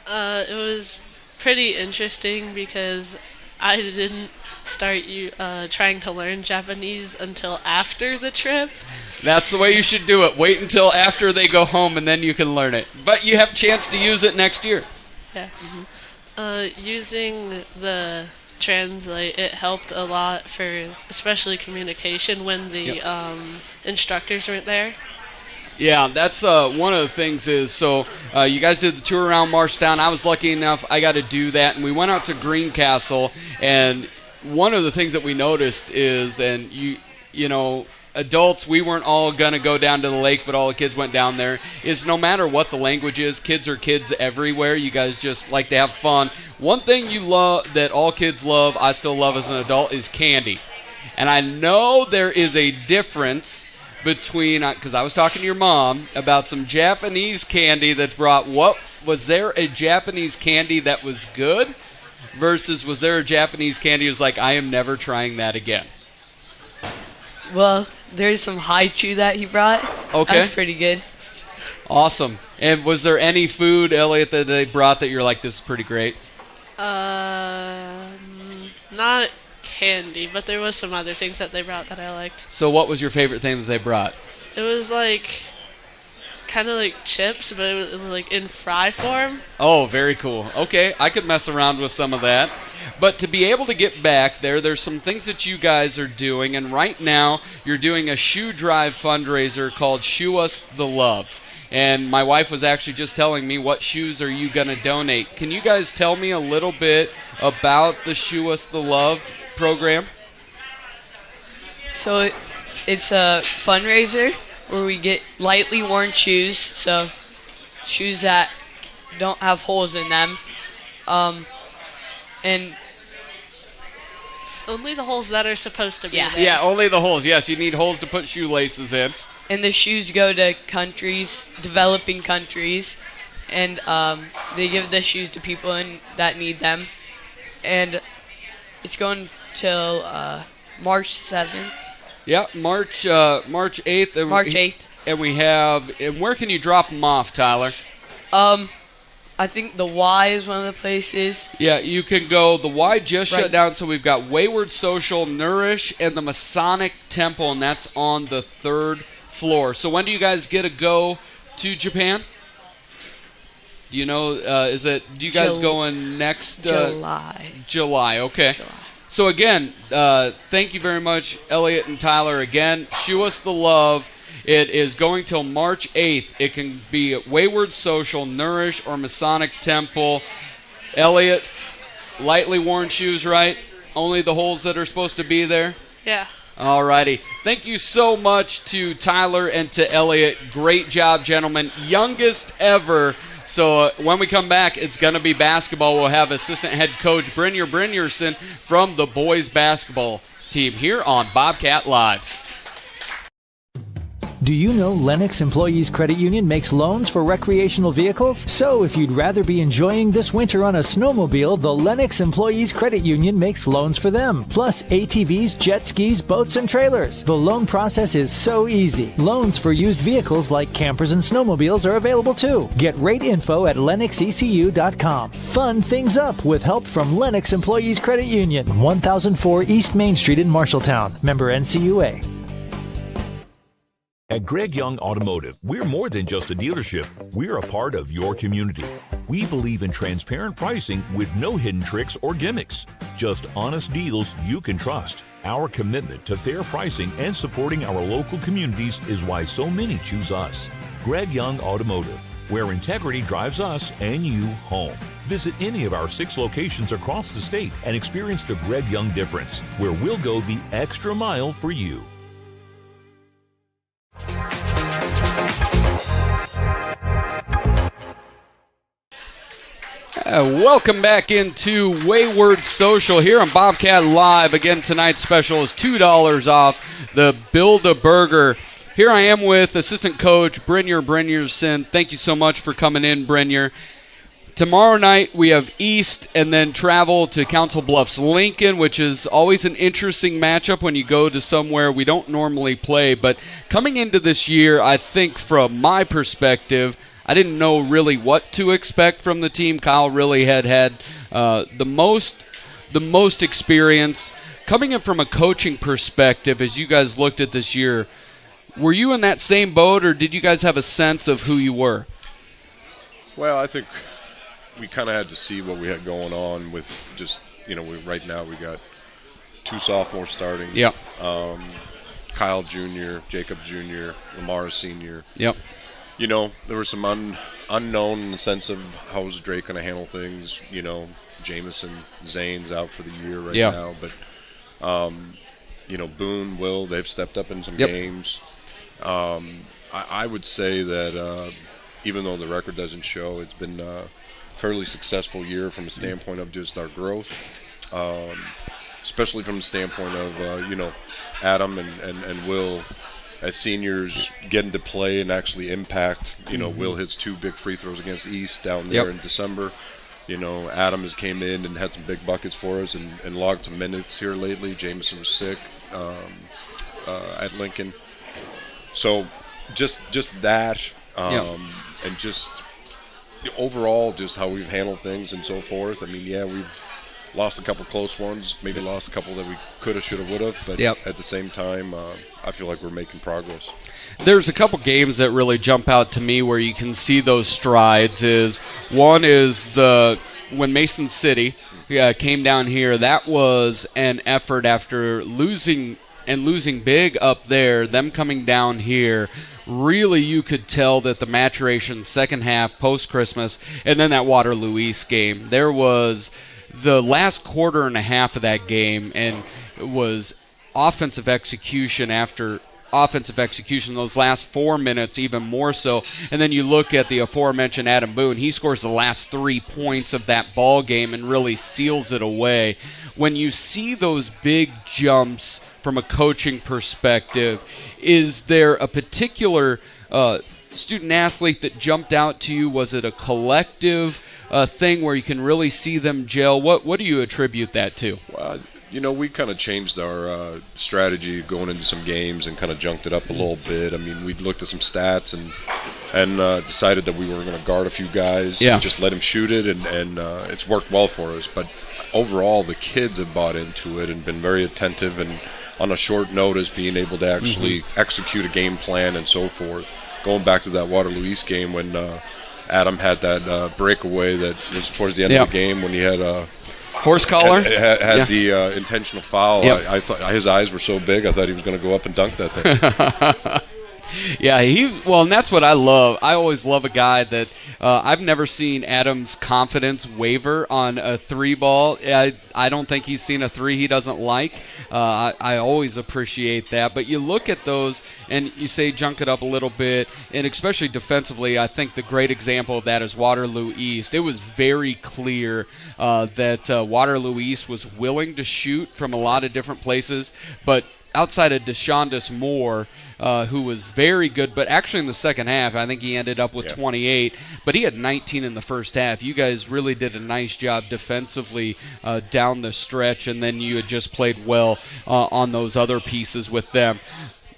It was pretty interesting because I didn't start trying to learn Japanese until after the trip. That's the way you should do it. Wait until after they go home and then you can learn it. But you have a chance to use it next year. Yeah. Using the Translate, it helped a lot for especially communication when the instructors weren't there. Yeah, that's one of the things is, so you guys did the tour around Marshalltown. I was lucky enough, I got to do that, and we went out to Greencastle, and one of the things that we noticed is, and you know, adults, we weren't all going to go down to the lake, but all the kids went down there, is no matter what the language is, kids are kids everywhere. You guys just like to have fun. One thing you love, that all kids love, I still love as an adult, is candy. And I know there is a difference between, because I was talking to your mom about some Japanese candy that's brought. What was there a Japanese candy that was good versus was there a Japanese candy that was like, I am never trying that again? Well, there's some haichu that he brought. Okay. That's pretty good. Awesome. And was there any food, Elliot, that they brought that you're like, this is pretty great? Not candy, but there was some other things that they brought that I liked. So what was your favorite thing that they brought? It was kind of like chips, but it was like in fry form. Oh, very cool. Okay, I could mess around with some of that. But to be able to get back there, there's some things that you guys are doing, and right now you're doing a shoe drive fundraiser called Shoe Us the Love. And my wife was actually just telling me, what shoes are you going to donate? Can you guys tell me a little bit about the Shoe Us the Love program? So it's a fundraiser where we get lightly worn shoes, so shoes that don't have holes in them. And only the holes that are supposed to be there. Yeah, only the holes. Yes, you need holes to put shoelaces in. And the shoes go to developing countries, and they give the shoes to people that need them. And it's going till March 7th. Yeah, March 8th. March 8th. And we have, and where can you drop them off, Tyler? I think the Y is one of the places. Yeah, you can go, the Y just shut down, so we've got Wayward Social, Nourish, and the Masonic Temple, and that's on the 3rd floor. So when do you guys get to go to Japan? Do you know, do you guys going next? July. July, okay. July. So again, thank you very much, Elliot and Tyler. Again, Shoe Us the Love. It is going till March 8th. It can be at Wayward Social, Nourish, or Masonic Temple. Elliot, lightly worn shoes, right? Only the holes that are supposed to be there? Yeah. All righty. Thank you so much to Tyler and to Elliot. Great job, gentlemen. Youngest ever. So when we come back, it's going to be basketball. We'll have assistant head coach Brynjar Brynjarson from the boys basketball team here on Bobcat Live. Do you know Lennox Employees Credit Union makes loans for recreational vehicles? So if you'd rather be enjoying this winter on a snowmobile, the Lennox Employees Credit Union makes loans for them. Plus ATVs, jet skis, boats, and trailers. The loan process is so easy. Loans for used vehicles like campers and snowmobiles are available too. Get rate info at lennoxecu.com. Fun things up with help from Lennox Employees Credit Union. 1004 East Main Street in Marshalltown. Member NCUA. At Greg Young Automotive, we're more than just a dealership. We're a part of your community. We believe in transparent pricing with no hidden tricks or gimmicks. Just honest deals you can trust. Our commitment to fair pricing and supporting our local communities is why so many choose us. Greg Young Automotive, where integrity drives us and you home. Visit any of our 6 locations across the state and experience the Greg Young difference, where we'll go the extra mile for you. Welcome back into Wayward Social here on Bobcat Live. Again, tonight's special is $2 off the Build-A-Burger. Here I am with assistant coach Brynjar Brynjarson. Thank you so much for coming in, Brynjar. Tomorrow night we have East and then travel to Council Bluffs Lincoln, which is always an interesting matchup when you go to somewhere we don't normally play. But coming into this year, I think from my perspective, I didn't know really what to expect from the team. Kyle really had the most experience. Coming in from a coaching perspective, as you guys looked at this year, were you in that same boat, or did you guys have a sense of who you were? Well, I think we kind of had to see what we had going on with just, right now we got 2 sophomores starting. Yeah. Kyle Jr., Jacob Jr., Lamar Sr. Yep. There was some unknown in the sense of how is Drake going to handle things. Jamison, Zane's out for the year right now. But, Boone, Will, they've stepped up in some games. I would say that even though the record doesn't show, it's been a fairly successful year from a standpoint of just our growth. Especially from the standpoint of, Adam and Will as seniors getting to play and actually impact. Will hits 2 big free throws against East down there in December. Adam has came in and had some big buckets for us and logged some minutes here lately. Jameson was sick at Lincoln. So just that and just overall just how we've handled things and so forth. I mean, we've lost a couple close ones, maybe lost a couple that we could have, should have, would have, but at the same time, I feel like we're making progress. There's a couple games that really jump out to me where you can see those strides. One is when Mason City came down here. That was an effort after losing big up there, them coming down here. Really, you could tell that the maturation second half, post-Christmas, and then that Waterloo East game. There was the last quarter and a half of that game, and it was offensive execution after offensive execution, those last 4 minutes even more so. And then you look at the aforementioned Adam Boone. He scores the last 3 points of that ball game and really seals it away. When you see those big jumps from a coaching perspective, is there a particular student athlete that jumped out to you? Was it a collective thing where you can really see them gel? What do you attribute that to? Well, we kind of changed our strategy going into some games and kind of junked it up a little bit. I mean, we looked at some stats and decided that we were going to guard a few guys and just let them shoot it, and it's worked well for us. But overall, the kids have bought into it and been very attentive and on a short notice being able to actually execute a game plan and so forth. Going back to that Waterloo East game when Adam had that breakaway that was towards the end of the game when he had horse collar had the intentional foul. I thought his eyes were so big I thought he was going to go up and dunk that thing. Yeah, and that's what I love. I always love a guy that I've never seen Adam's confidence waver on a 3-ball. I don't think he's seen a 3 he doesn't like. I always appreciate that. But you look at those and you say junk it up a little bit, and especially defensively, I think the great example of that is Waterloo East. It was very clear that Waterloo East was willing to shoot from a lot of different places, but outside of DeShondis Moore, who was very good, but actually in the second half, I think he ended up with 28, but he had 19 in the first half. You guys really did a nice job defensively down the stretch, and then you had just played well on those other pieces with them.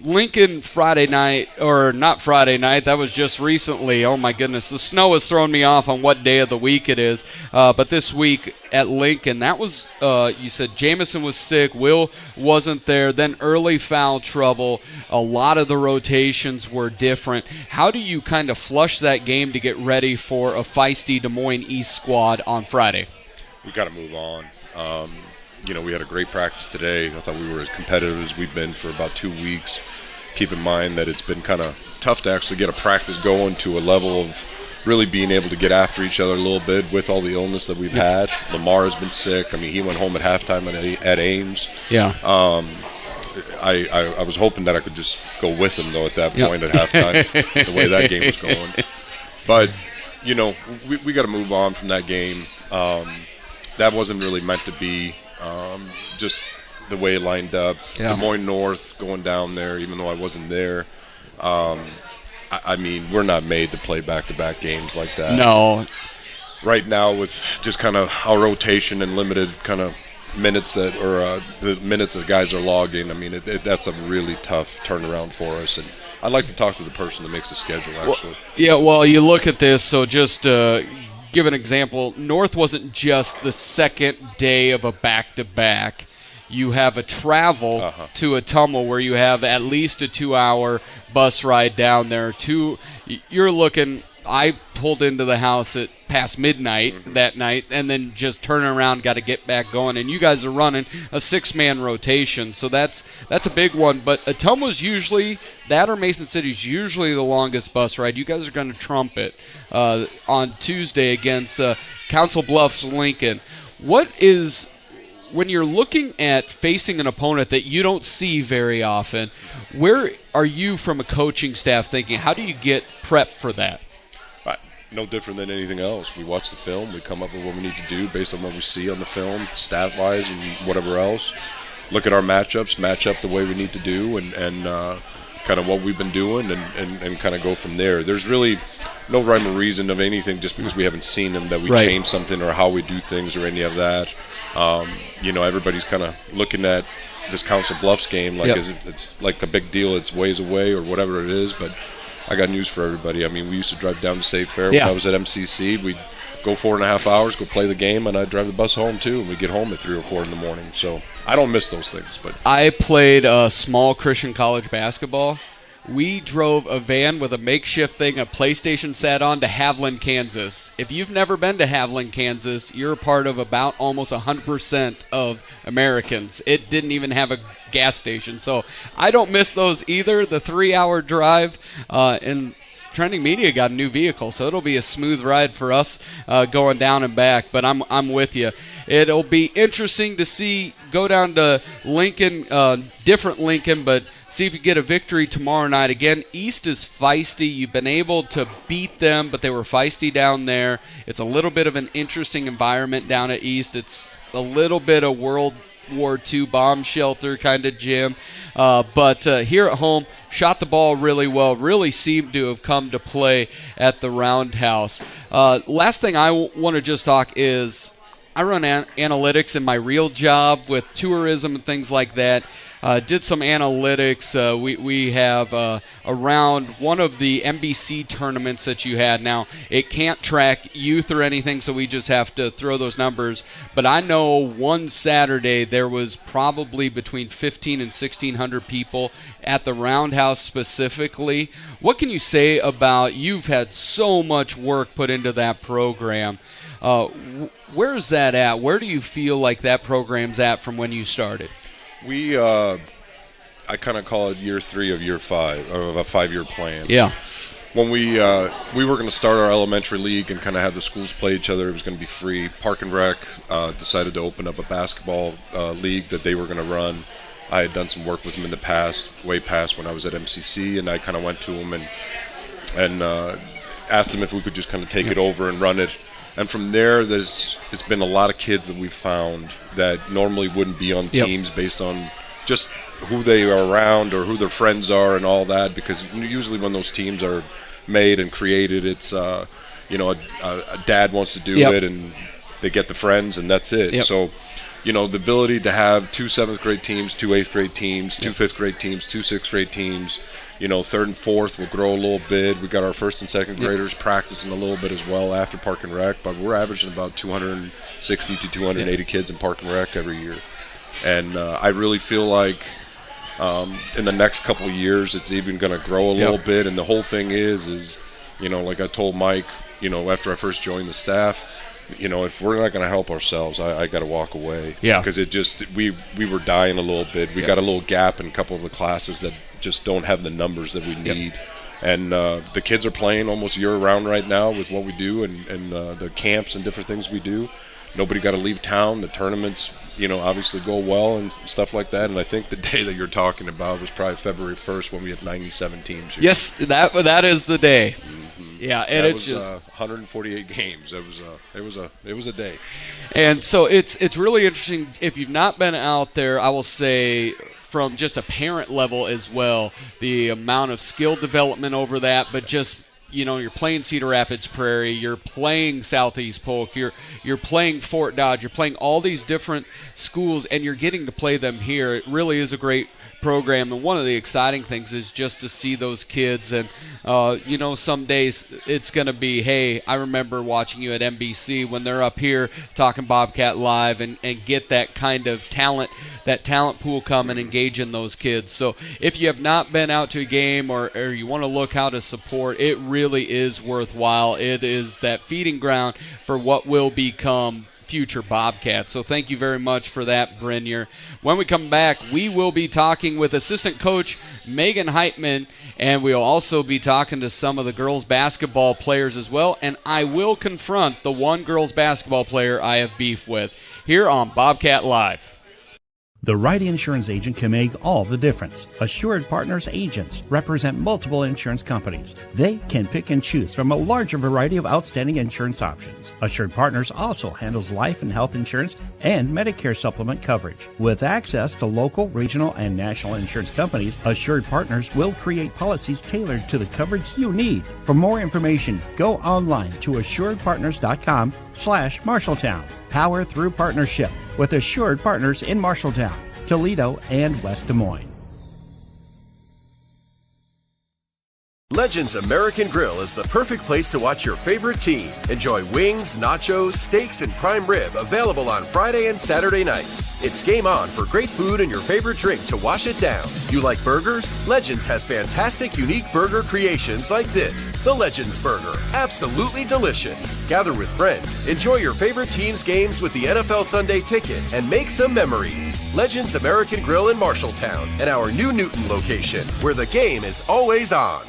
Lincoln Friday night, or not Friday night, that was just recently. Oh, my goodness. The snow has thrown me off on what day of the week it is. But this week at Lincoln, that was, you said Jamison was sick. Will wasn't there. Then early foul trouble. A lot of the rotations were different. How do you kind of flush that game to get ready for a feisty Des Moines East squad on Friday? We got to move on. We had a great practice today. I thought we were as competitive as we've been for about 2 weeks. Keep in mind that it's been kind of tough to actually get a practice going to a level of really being able to get after each other a little bit with all the illness that we've had. Lamar has been sick. I mean, he went home at halftime at Ames. Yeah. I was hoping that I could just go with him, though, at that point at halftime, the way that game was going. But, we got to move on from that game. That wasn't really meant to be. Just the way it lined up. Des Moines North going down there, even though I wasn't there. I mean, we're not made to play back-to-back games like that. No. Right now, with just kind of our rotation and limited kind of minutes the minutes that guys are logging, I mean, that's a really tough turnaround for us. And I'd like to talk to the person that makes the schedule, actually. Well, you look at this, so just give an example. North wasn't just the second day of a back-to-back. You have a travel to Ottumwa where you have at least a 2-hour bus ride down there. You're looking. I pulled into the house at past midnight that night, and then just turning around, got to get back going. And you guys are running a 6-man rotation, so that's a big one. But Ottumwa's usually that, or Mason City's usually the longest bus ride. You guys are going to trump it on Tuesday against Council Bluffs Lincoln. When you're looking at facing an opponent that you don't see very often, where are you from a coaching staff thinking, how do you get prepped for that? No different than anything else. We watch the film. We come up with what we need to do based on what we see on the film, stat-wise and whatever else. Look at our matchups, match up the way we need to do, and kind of what we've been doing, and kind of go from there. There's really no rhyme or reason of anything just because we haven't seen them that we change something or how we do things or any of that. Everybody's kind of looking at this Council Bluffs game like it's like a big deal. It's ways away or whatever it is, but I got news for everybody. I mean, we used to drive down to State Fair when I was at MCC. We'd go 4.5 hours, go play the game, and I'd drive the bus home too, and we'd get home at 3 or 4 in the morning. So I don't miss those things. But I played small Christian college basketball. We drove a van with a makeshift thing a PlayStation sat on to Haviland, Kansas. If you've never been to Haviland, Kansas, you're a part of about almost 100% of Americans. It didn't even have a gas station. So I don't miss those either. The 3-hour drive, and Trending Media got a new vehicle, so it'll be a smooth ride for us going down and back. But I'm with you. It'll be interesting to go down to Lincoln, different Lincoln, but see if you get a victory tomorrow night. Again, East is feisty. You've been able to beat them, but they were feisty down there. It's a little bit of an interesting environment down at East. It's a little bit of World War II bomb shelter kind of gym. But here at home, shot the ball really well, really seemed to have come to play at the Roundhouse. Last thing I want to just talk is I run analytics in my real job with tourism and things like that. Did some analytics. We have around one of the NBC tournaments that you had. Now, it can't track youth or anything, so we just have to throw those numbers. But I know one Saturday there was probably between 1,500 and 1,600 people at the Roundhouse specifically. What can you say about, you've had so much work put into that program. Where's that at? Where do you feel like that program's at from when you started? We I kind of call it year 3 of year 5 of a 5-year plan. Yeah. When we were going to start our elementary league and kind of have the schools play each other, it was going to be free. Park and Rec decided to open up a basketball league that they were going to run. I had done some work with them in the past, way past when I was at MCC, and I kind of went to them and asked them if we could just kind of take it over and run it. And from there, it's been a lot of kids that we've found that normally wouldn't be on teams based on just who they are around or who their friends are and all that, because usually when those teams are made and created, it's a dad wants to do it and they get the friends and that's it. So the ability to have 2 7th grade teams, 2 8th grade teams, 2 5th grade teams, 2 6th grade teams, 3rd and 4th will grow a little bit. We got our 1st and 2nd graders practicing a little bit as well after Park and Rec, but we're averaging about 260 to 280 kids in Park and Rec every year. And I really feel like in the next couple of years, it's even going to grow a little bit. And the whole thing is like I told Mike, after I first joined the staff, if we're not going to help ourselves, I got to walk away. Yeah. Because we were dying a little bit. We got a little gap in a couple of the classes that just don't have the numbers that we need. And the kids are playing almost year-round right now with what we do and the camps and different things we do. Nobody got to leave town. The tournaments, obviously go well and stuff like that. And I think the day that you're talking about was probably February 1st when we had 97 teams here. Yes, that is the day. Mm-hmm. Yeah, and it was 148 games. It was a day. And so it's really interesting. If you've not been out there, I will say from just a parent level as well, the amount of skill development over that, but just you're playing Cedar Rapids Prairie, you're playing Southeast Polk, you're playing Fort Dodge, you're playing all these different schools, and you're getting to play them here. It really is a great program, and one of the exciting things is just to see those kids. And some days it's going to be, hey, I remember watching you at NBC when they're up here talking Bobcat Live and get that kind of talent, that talent pool come and engage in those kids. So if you have not been out to a game or you want to look how to support, it really is worthwhile. It is that feeding ground for what will become future Bobcats. So thank you very much for that, Brynjar. When we come back, we will be talking with assistant coach Megan Heitman, and we'll also be talking to some of the girls basketball players as well, and I will confront the one girls basketball player I have beef with here on Bobcat Live. The right insurance agent can make all the difference. Assured Partners agents represent multiple insurance companies. They can pick and choose from a larger variety of outstanding insurance options. Assured Partners also handles life and health insurance and Medicare supplement coverage. With access to local, regional, and national insurance companies, Assured Partners will create policies tailored to the coverage you need. For more information, go online to assuredpartners.com/Marshalltown. Power through partnership with Assured Partners in Marshalltown, Toledo, and West Des Moines. Legends American Grill is the perfect place to watch your favorite team. Enjoy wings, nachos, steaks, and prime rib available on Friday and Saturday nights. It's game on for great food and your favorite drink to wash it down. You like burgers? Legends has fantastic, unique burger creations like this. The Legends Burger. Absolutely delicious. Gather with friends, enjoy your favorite team's games with the NFL Sunday Ticket, and make some memories. Legends American Grill in Marshalltown and our new Newton location, where the game is always on.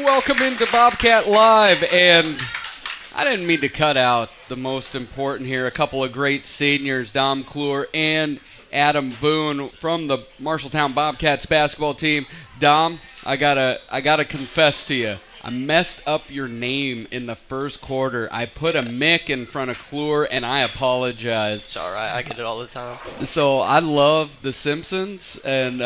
Welcome into Bobcat Live, and I didn't mean to cut out the most important here. A couple of great seniors, Dom Kluwer and Adam Boone from the Marshalltown Bobcats basketball team. Dom, I gotta confess to you, I messed up your name in the first quarter. I put a Mick in front of Kluwer, and I apologize. It's all right. I get it all the time. So I love The Simpsons, and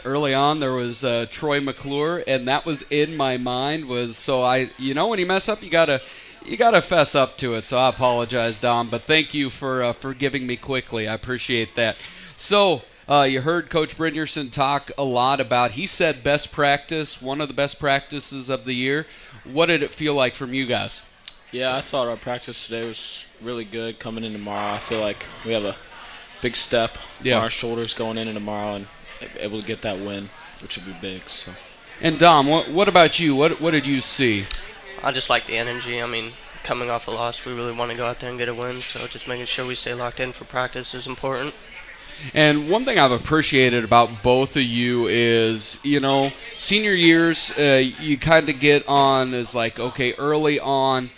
early on there was Troy McClure, and that was in my mind. When you mess up, you gotta You got to fess up to it, so I apologize, Dom. But thank you for forgiving me quickly. I appreciate that. So you heard Coach Brynjolfsson talk a lot about, he said best practice, one of the best practices of the year. What did it feel like from you guys? Yeah, I thought our practice today was really good. Coming in tomorrow, I feel like we have a big step on our shoulders going into tomorrow and able to get that win, which would be big. So. And Dom, what about you? What did you see? I just like the energy. I mean, coming off a loss, we really want to go out there and get a win. So just making sure we stay locked in for practice is important. And one thing I've appreciated about both of you is, senior years, you kind of get on as like, okay, early on,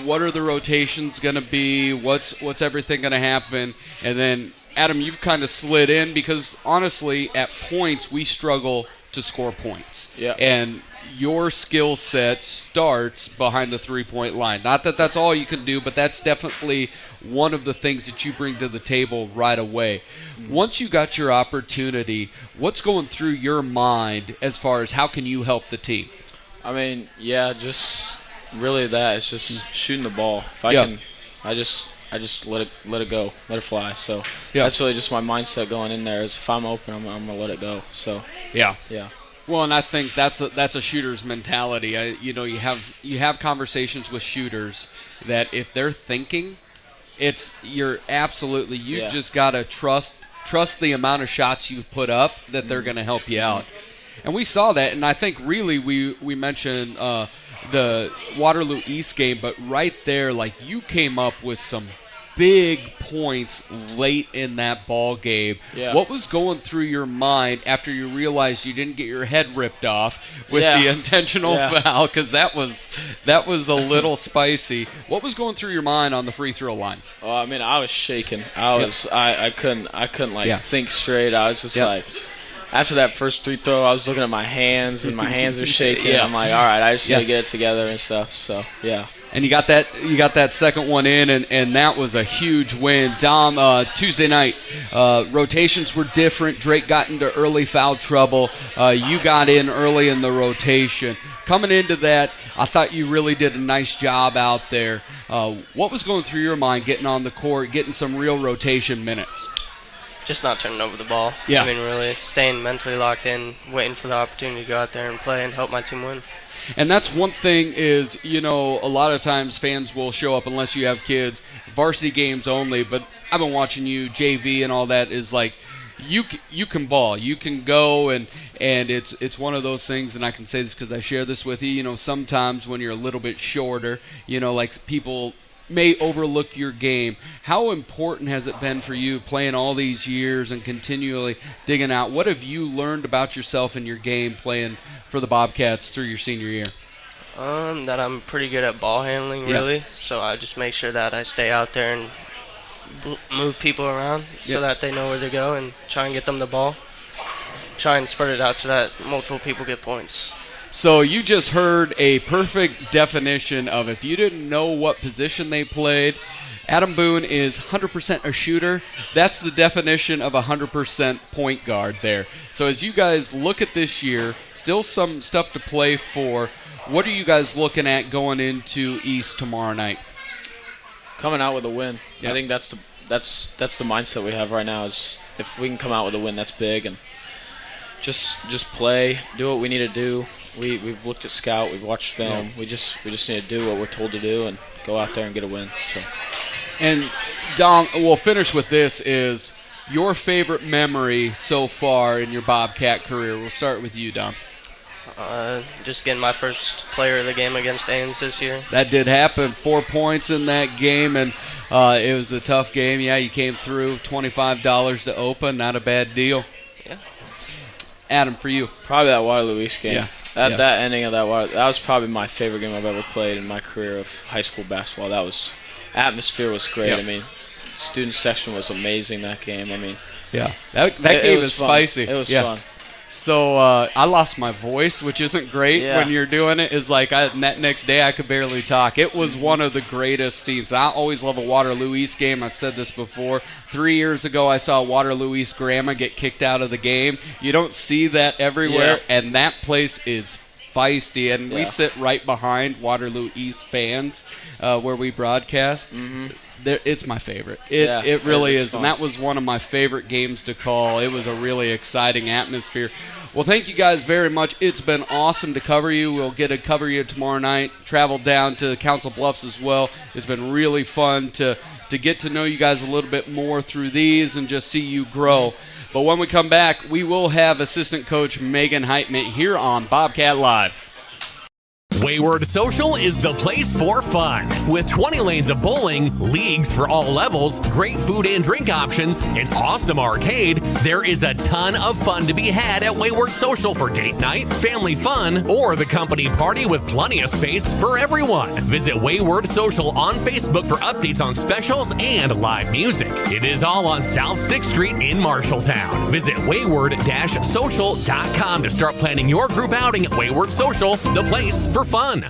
what are the rotations going to be? What's everything going to happen? And then, Adam, you've kind of slid in because, honestly, at points, we struggle to score points. Yeah. And your skill set starts behind the three-point line. Not that that's all you can do, but that's definitely one of the things that you bring to the table right away. Once you got your opportunity, what's going through your mind as far as how can you help the team? I mean, yeah, just really that. It's just shooting the ball. If I can, I just let it go, let it fly. So that's really just my mindset going in there. Is if I'm open, I'm gonna let it go. So yeah. Well, and I think that's a shooter's mentality. You have conversations with shooters that if they're thinking, you're absolutely just gotta trust the amount of shots you put up that they're gonna help you out. And we saw that, and I think really we mentioned the Waterloo East game, but right there, like, you came up with some big points late in that ball game. Yeah. What was going through your mind after you realized you didn't get your head ripped off with the intentional foul? Because that was a little spicy. What was going through your mind on the free throw line? Oh, I mean, I was shaking. I couldn't think straight. I was just like. After that first free throw, I was looking at my hands, and my hands are shaking. I'm like, all right, I just got to get it together and stuff. So, yeah. And you got that second one in, and that was a huge win. Dom, Tuesday night, rotations were different. Drake got into early foul trouble. You got in early in the rotation. Coming into that, I thought you really did a nice job out there. What was going through your mind getting on the court, getting some real rotation minutes? Just not turning over the ball. Yeah. I mean, really staying mentally locked in, waiting for the opportunity to go out there and play and help my team win. And that's one thing is, a lot of times fans will show up unless you have kids, varsity games only, but I've been watching you, JV and all that, is like you can ball. You can go, and it's one of those things, and I can say this because I share this with you, sometimes when you're a little bit shorter, like people may overlook your game. How important has it been for you playing all these years and continually digging out? What have you learned about yourself and your game playing for the Bobcats through your senior year? That I'm pretty good at ball handling, really. So I just make sure that I stay out there and move people around so that they know where to go and try and get them the ball. Try and spread it out so that multiple people get points. So you just heard a perfect definition of, if you didn't know what position they played, Adam Boone is 100% a shooter. That's the definition of 100% point guard there. So as you guys look at this year, still some stuff to play for. What are you guys looking at going into East tomorrow night? Coming out with a win. Yep. I think that's the mindset we have right now. Is if we can come out with a win, that's big, and just play, do what we need to do. We've looked at scout, we've watched film. We just need to do what we're told to do and go out there and get a win. So. And Dom, we'll finish with this: is your favorite memory so far in your Bobcat career? We'll start with you, Dom. Just getting my first player of the game against Ames this year. That did happen. 4 points in that game, and it was a tough game. Yeah, you came through. $25 to open. Not a bad deal. Yeah. Adam, for you. Probably that Waterloo East game. Yeah. That ending of that was probably my favorite game I've ever played in my career of high school basketball. Atmosphere was great. Yeah. I mean, student section was amazing that game. I mean, yeah, that game was spicy. It was fun. So I lost my voice, which isn't great when you're doing it. It's like that next day I could barely talk. It was one of the greatest scenes. I always love a Waterloo East game. I've said this before. 3 years ago I saw Waterloo East grandma get kicked out of the game. You don't see that everywhere, and that place is feisty, and we sit right behind Waterloo East fans where we broadcast. It's my favorite. It really is, and that was one of my favorite games to call. It was a really exciting atmosphere. Well, thank you guys very much. It's been awesome to cover you. We'll get to cover you tomorrow night. Travel down to Council Bluffs as well. It's been really fun to get to know you guys a little bit more through these and just see you grow. But when we come back, we will have assistant coach Megan Heitman here on Bobcat Live. Wayward Social is the place for fun. With 20 lanes of bowling, leagues for all levels, great food and drink options, an awesome arcade, there is a ton of fun to be had at Wayward Social for date night, family fun, or the company party with plenty of space for everyone. Visit Wayward Social on Facebook for updates on specials and live music. It is all on South 6th Street in Marshalltown. Visit wayward-social.com to start planning your group outing at Wayward Social, the place for fun.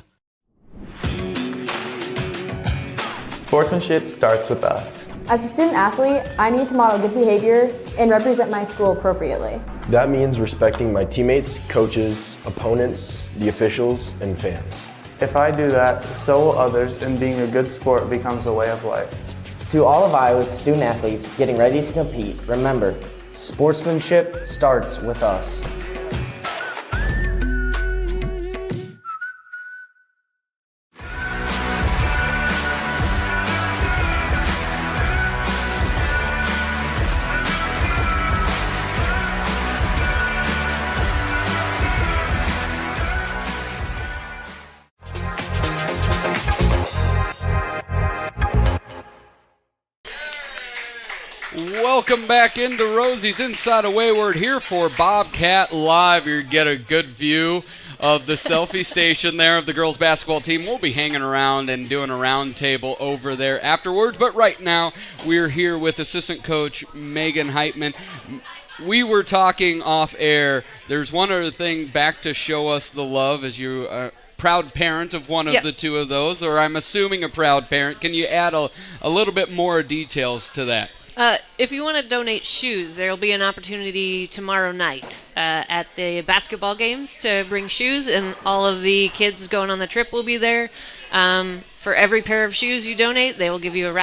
Sportsmanship starts with us. As a student athlete, I need to model good behavior and represent my school appropriately. That means respecting my teammates, coaches, opponents, the officials, and fans. If I do that, so will others, and being a good sport becomes a way of life. To all of Iowa's student athletes getting ready to compete, remember, sportsmanship starts with us. Welcome back into Rosie's Inside of Wayward here for Bobcat Live. You get a good view of the selfie station there of the girls basketball team. We'll be hanging around and doing a round table over there afterwards. But right now, we're here with assistant coach Megan Heitman. We were talking off air. There's one other thing back to show us the love as you proud parent of one of the two of those, or I'm assuming a proud parent. Can you add a little bit more details to that? If you want to donate shoes, there will be an opportunity tomorrow night at the basketball games to bring shoes, and all of the kids going on the trip will be there. For every pair of shoes you donate, they will give you a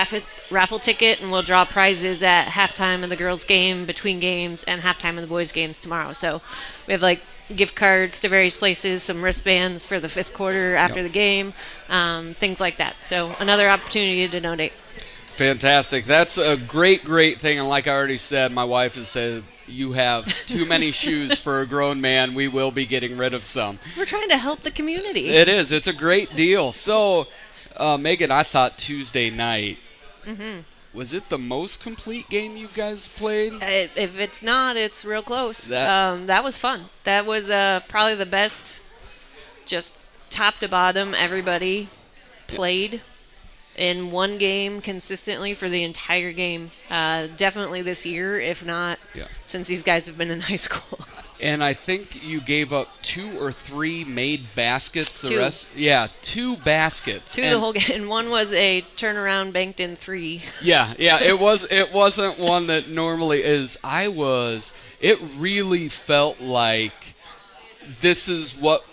raffle ticket, and we'll draw prizes at halftime of the girls' game, between games, and halftime of the boys' games tomorrow. So we have like gift cards to various places, some wristbands for the fifth quarter after the game, things like that. So another opportunity to donate. Fantastic. That's a great thing. And like I already said, my wife has said, you have too many shoes for a grown man. We will be getting rid of some. We're trying to help the community. It is. It's a great deal. So, Megan, I thought Tuesday night, was it the most complete game you guys played? If it's not, it's real close. That was fun. That was probably the best, just top to bottom, everybody played in one game consistently for the entire game. Definitely this year, if not since these guys have been in high school. And I think you gave up 2 or 3 made baskets. The 2. rest, 2 baskets. 2 the whole game, and one was a turnaround banked in 3. Yeah, it wasn't one that normally is. It really felt like this is what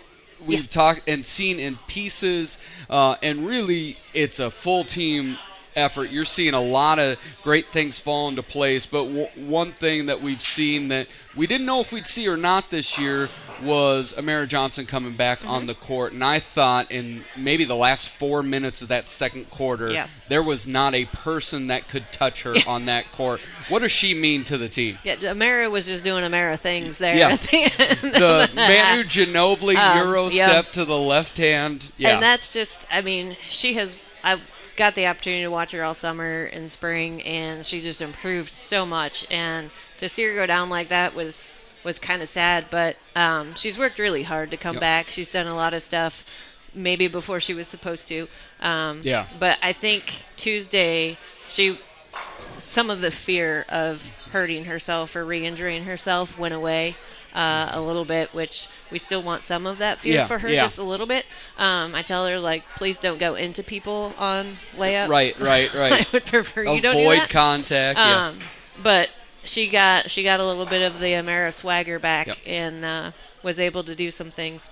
we've talked and seen in pieces, and really it's a full team effort. You're seeing a lot of great things fall into place, but one thing that we've seen that we didn't know if we'd see or not this year was Amara Johnson coming back on the court, and I thought in maybe the last 4 minutes of that second quarter, there was not a person that could touch her on that court. What does she mean to the team? Yeah, Amara was just doing Amara things there at the end. The Manu Ginobili Euro step to the left hand. Yeah. And that's just, I mean, I've got the opportunity to watch her all summer and spring, and she just improved so much. And to see her go down like that was kind of sad, but she's worked really hard to come back. She's done a lot of stuff maybe before she was supposed to. But I think Tuesday, some of the fear of hurting herself or re-injuring herself went away a little bit, which we still want some of that fear for her, just a little bit. I tell her, like, please don't go into people on layups. Right. I would prefer you don't do that. Avoid contact, yes. But she got a little bit of the Amara swagger back and was able to do some things.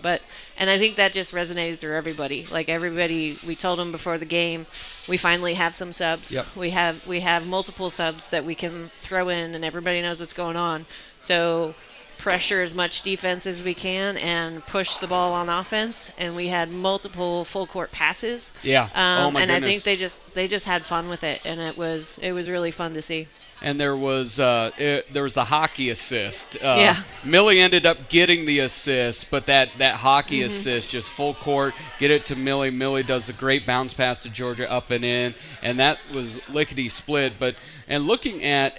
And I think that just resonated through everybody. Like everybody, we told them before the game, we finally have some subs. We have multiple subs that we can throw in, and everybody knows what's going on. So pressure as much defense as we can and push the ball on offense. And we had multiple full court passes. Yeah. Oh my and goodness. I think they just had fun with it, and it was really fun to see. And there was the hockey assist. Yeah. Millie ended up getting the assist, but that hockey assist, just full court, get it to Millie. Millie does a great bounce pass to Georgia up and in, and that was lickety split. And looking at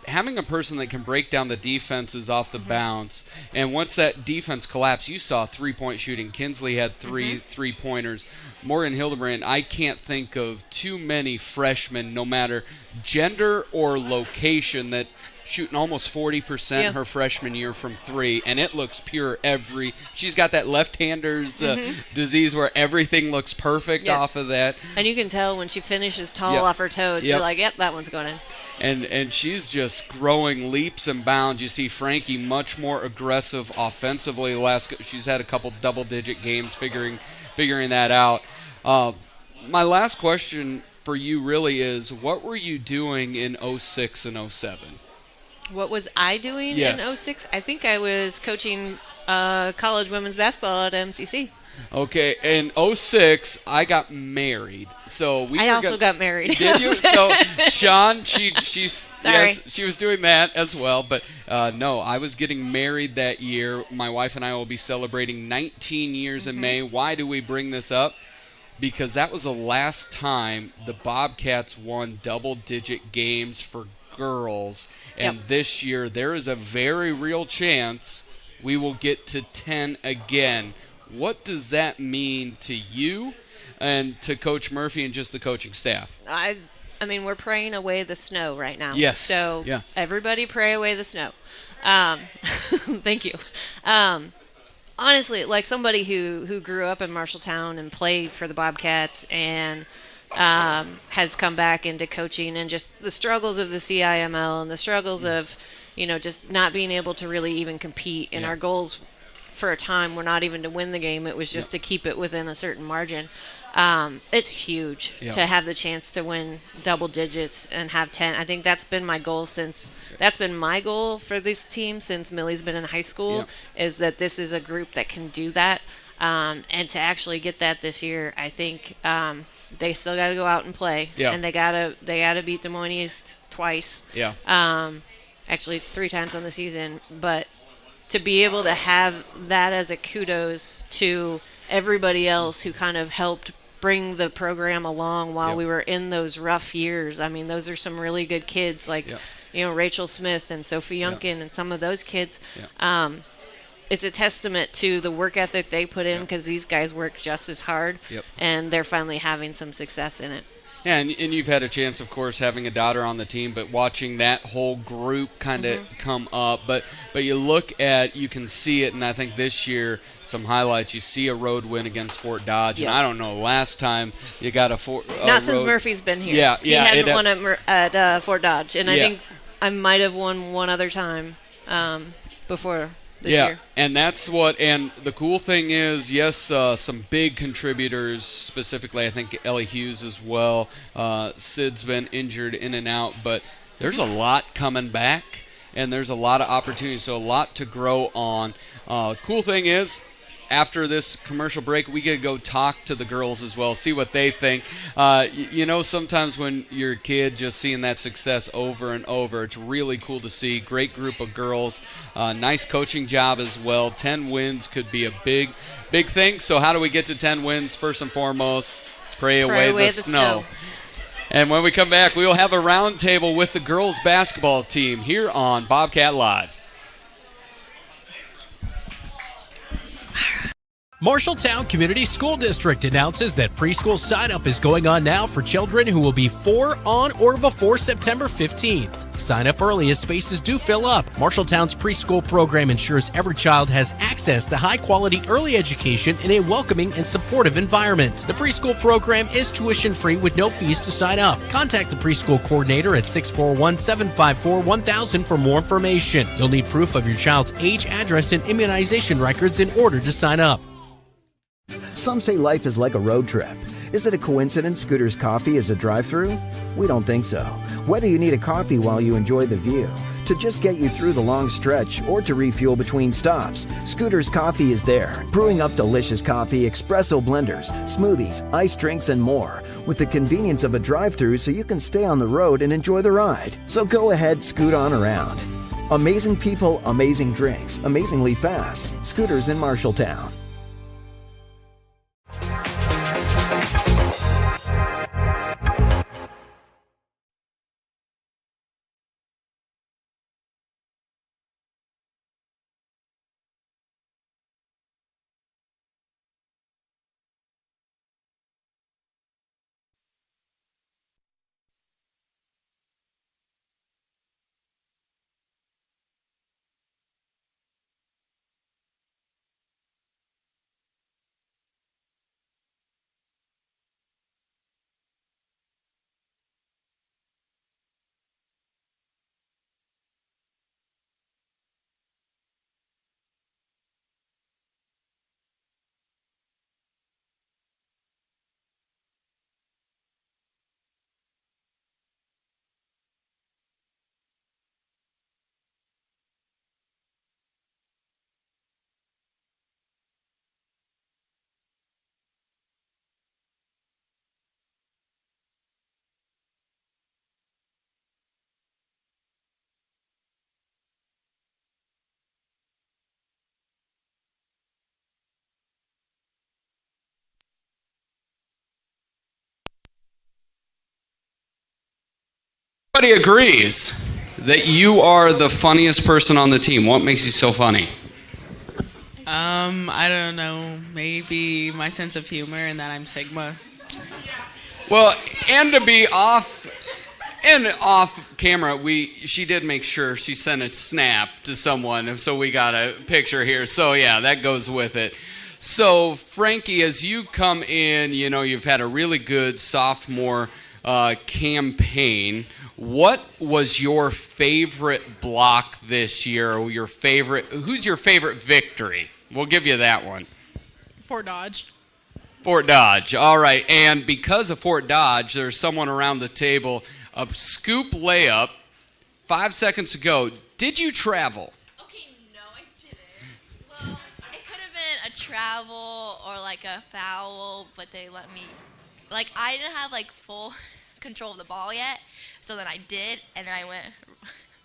having a person that can break down the defenses off the bounce, and once that defense collapsed, you saw 3-point shooting. Kinsley had three-pointers. Morgan Hildebrand, I can't think of too many freshmen, no matter gender or location, that shooting almost 40% her freshman year from three, and it looks pure she's got that left-hander's disease where everything looks perfect off of that. And you can tell when she finishes tall off her toes, you're like, yep, that one's going in. And she's just growing leaps and bounds. You see Frankie much more aggressive offensively. She's had a couple double-digit games figuring that out. My last question for you really is, what were you doing in 06 and 07? What was I doing in 06? I think I was coaching college women's basketball at MCC. Okay, in 06, I got married. So I also got married. Did you? So Sean, she was doing that as well. But no, I was getting married that year. My wife and I will be celebrating 19 years in May. Why do we bring this up? Because that was the last time the Bobcats won double-digit games for girls. And this year, there is a very real chance we will get to 10 again. What does that mean to you and to Coach Murphy and just the coaching staff? I mean, we're praying away the snow right now. Yes. So everybody pray away the snow. Thank you. Honestly, like somebody who grew up in Marshalltown and played for the Bobcats and has come back into coaching, and just the struggles of the CIML and the struggles of, just not being able to really even compete. And our goals for a time were not even to win the game. It was just to keep it within a certain margin. It's huge to have the chance to win double digits and have 10. I think that's been my goal that's been my goal for this team since Millie's been in high school, is that this is a group that can do that. And to actually get that this year, I think they still got to go out and play, and they gotta beat Des Moines East twice. Actually 3 times on the season, but to be able to have that as a kudos to everybody else who kind of helped bring the program along while we were in those rough years. I mean, those are some really good kids, like Rachel Smith and Sophie Youngkin and some of those kids. It's a testament to the work ethic they put in, because these guys work just as hard, and they're finally having some success in it. Yeah, and you've had a chance, of course, having a daughter on the team, but watching that whole group kind of come up. But you can see it, and I think this year, some highlights, you see a road win against Fort Dodge, and I don't know, last time you got not since Murphy's been here. He hadn't won at Fort Dodge, and I think I might have won one other time before this year. And that's and the cool thing is, some big contributors, specifically I think Ellie Hughes as well. Sid's been injured in and out, but there's a lot coming back, and there's a lot of opportunities, so a lot to grow on. Cool thing is, after this commercial break, we get to go talk to the girls as well, see what they think. Sometimes when you're a kid, just seeing that success over and over, it's really cool to see. Great group of girls. Nice coaching job as well. 10 wins could be a big thing. So how do we get to 10 wins? First and foremost, pray away the snow. And when we come back, we will have a roundtable with the girls basketball team here on Bobcat Live. Marshalltown Community School District announces that preschool sign-up is going on now for children who will be 4 on or before September 15th. Sign up early as spaces do fill up. Marshalltown's preschool program ensures every child has access to high-quality early education in a welcoming and supportive environment. The preschool program is tuition-free with no fees to sign up. Contact the preschool coordinator at 641-754-1000 for more information. You'll need proof of your child's age, address, and immunization records in order to sign up. Some say life is like a road trip. Is it a coincidence Scooter's Coffee is a drive-thru? We don't think so. Whether you need a coffee while you enjoy the view, to just get you through the long stretch, or to refuel between stops, Scooter's Coffee is there, brewing up delicious coffee, espresso blenders, smoothies, iced drinks, and more, with the convenience of a drive-thru so you can stay on the road and enjoy the ride. So go ahead, scoot on around. Amazing people, amazing drinks, amazingly fast. Scooters in Marshalltown. Everybody agrees that you are the funniest person on the team. What makes you so funny? I don't know. Maybe my sense of humor and that I'm Sigma. Well, and to be off camera, she did make sure she sent a snap to someone, so we got a picture here. So yeah, that goes with it. So Frankie, as you come in, you've had a really good sophomore campaign. What was your favorite block this year? Who's your favorite victory? We'll give you that one. Fort Dodge. Fort Dodge. All right. And because of Fort Dodge, there's someone around the table. A scoop layup, 5 seconds to go. Did you travel? Okay, no, I didn't. Well, it could have been a travel or like a foul, but they let me. I didn't have full control of the ball yet, so then I did, and then I went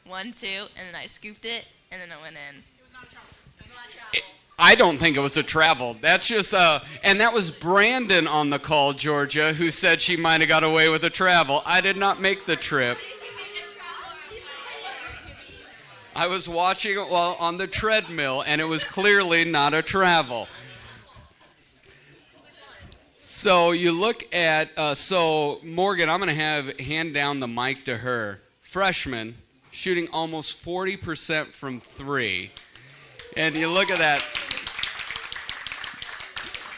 1-2, and then I scooped it, and then I went in. It was not a travel. It was not a travel. I don't think it was a travel. That's just and that was Brandon on the call, Georgia, who said she might have got away with a travel. I did not make the trip. I was watching it while on the treadmill, and it was clearly not a travel. So you look at, Morgan, I'm going to hand down the mic to her. Freshman, shooting almost 40% from 3. And you look at that.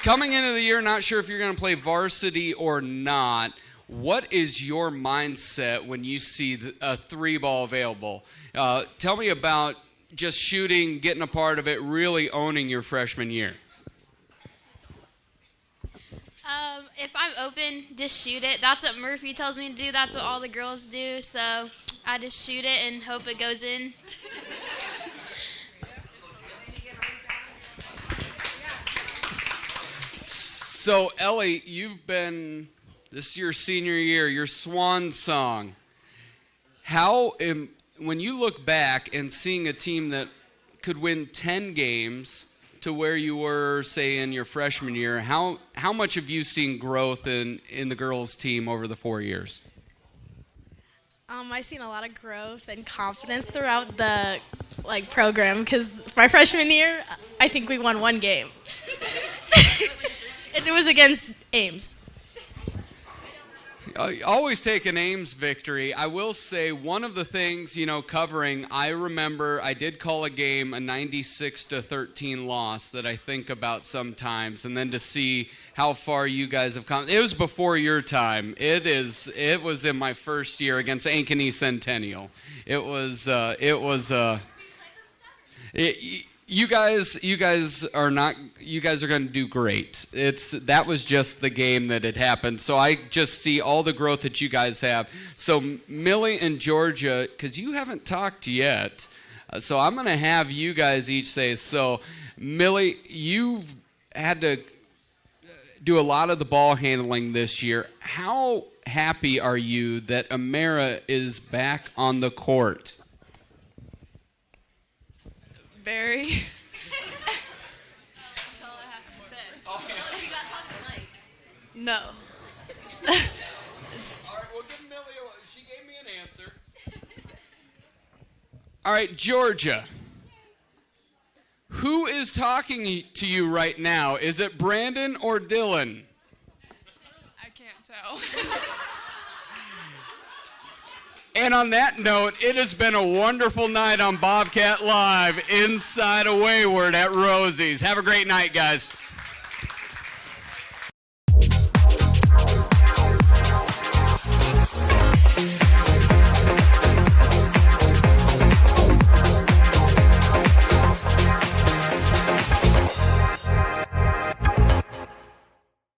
Coming into the year, not sure if you're going to play varsity or not. What is your mindset when you see a 3-ball available? Tell me about just shooting, getting a part of it, really owning your freshman year. If I'm open, just shoot it. That's what Murphy tells me to do. That's what all the girls do. So I just shoot it and hope it goes in. So, Ellie, this is your senior year, your swan song. When you look back and seeing a team that could win 10 games to where you were, say, in your freshman year, how much have you seen growth in the girls' team over the 4 years? I've seen a lot of growth and confidence throughout the program, because my freshman year, I think we won 1 game. It was against Ames. Always take an Ames victory. I will say one of the things, covering, I remember I did call a game a 96-13 loss that I think about sometimes, and then to see how far you guys have come. It was before your time. It was in my first year against Ankeny Centennial. You guys are going to do great. That was just the game that had happened. So I just see all the growth that you guys have. So Millie and Georgia, because you haven't talked yet, so I'm going to have you guys each say. So Millie, you've had to do a lot of the ball handling this year. How happy are you that Amara is back on the court? Very. That's all I have to say. Oh, you got to talk to the mic. No. All right, we'll give Millie she gave me an answer. All right, Georgia. Who is talking to you right now? Is it Brandon or Dylan? I can't tell. And on that note, it has been a wonderful night on Bobcat Live inside of Wayward at Rosie's. Have a great night, guys.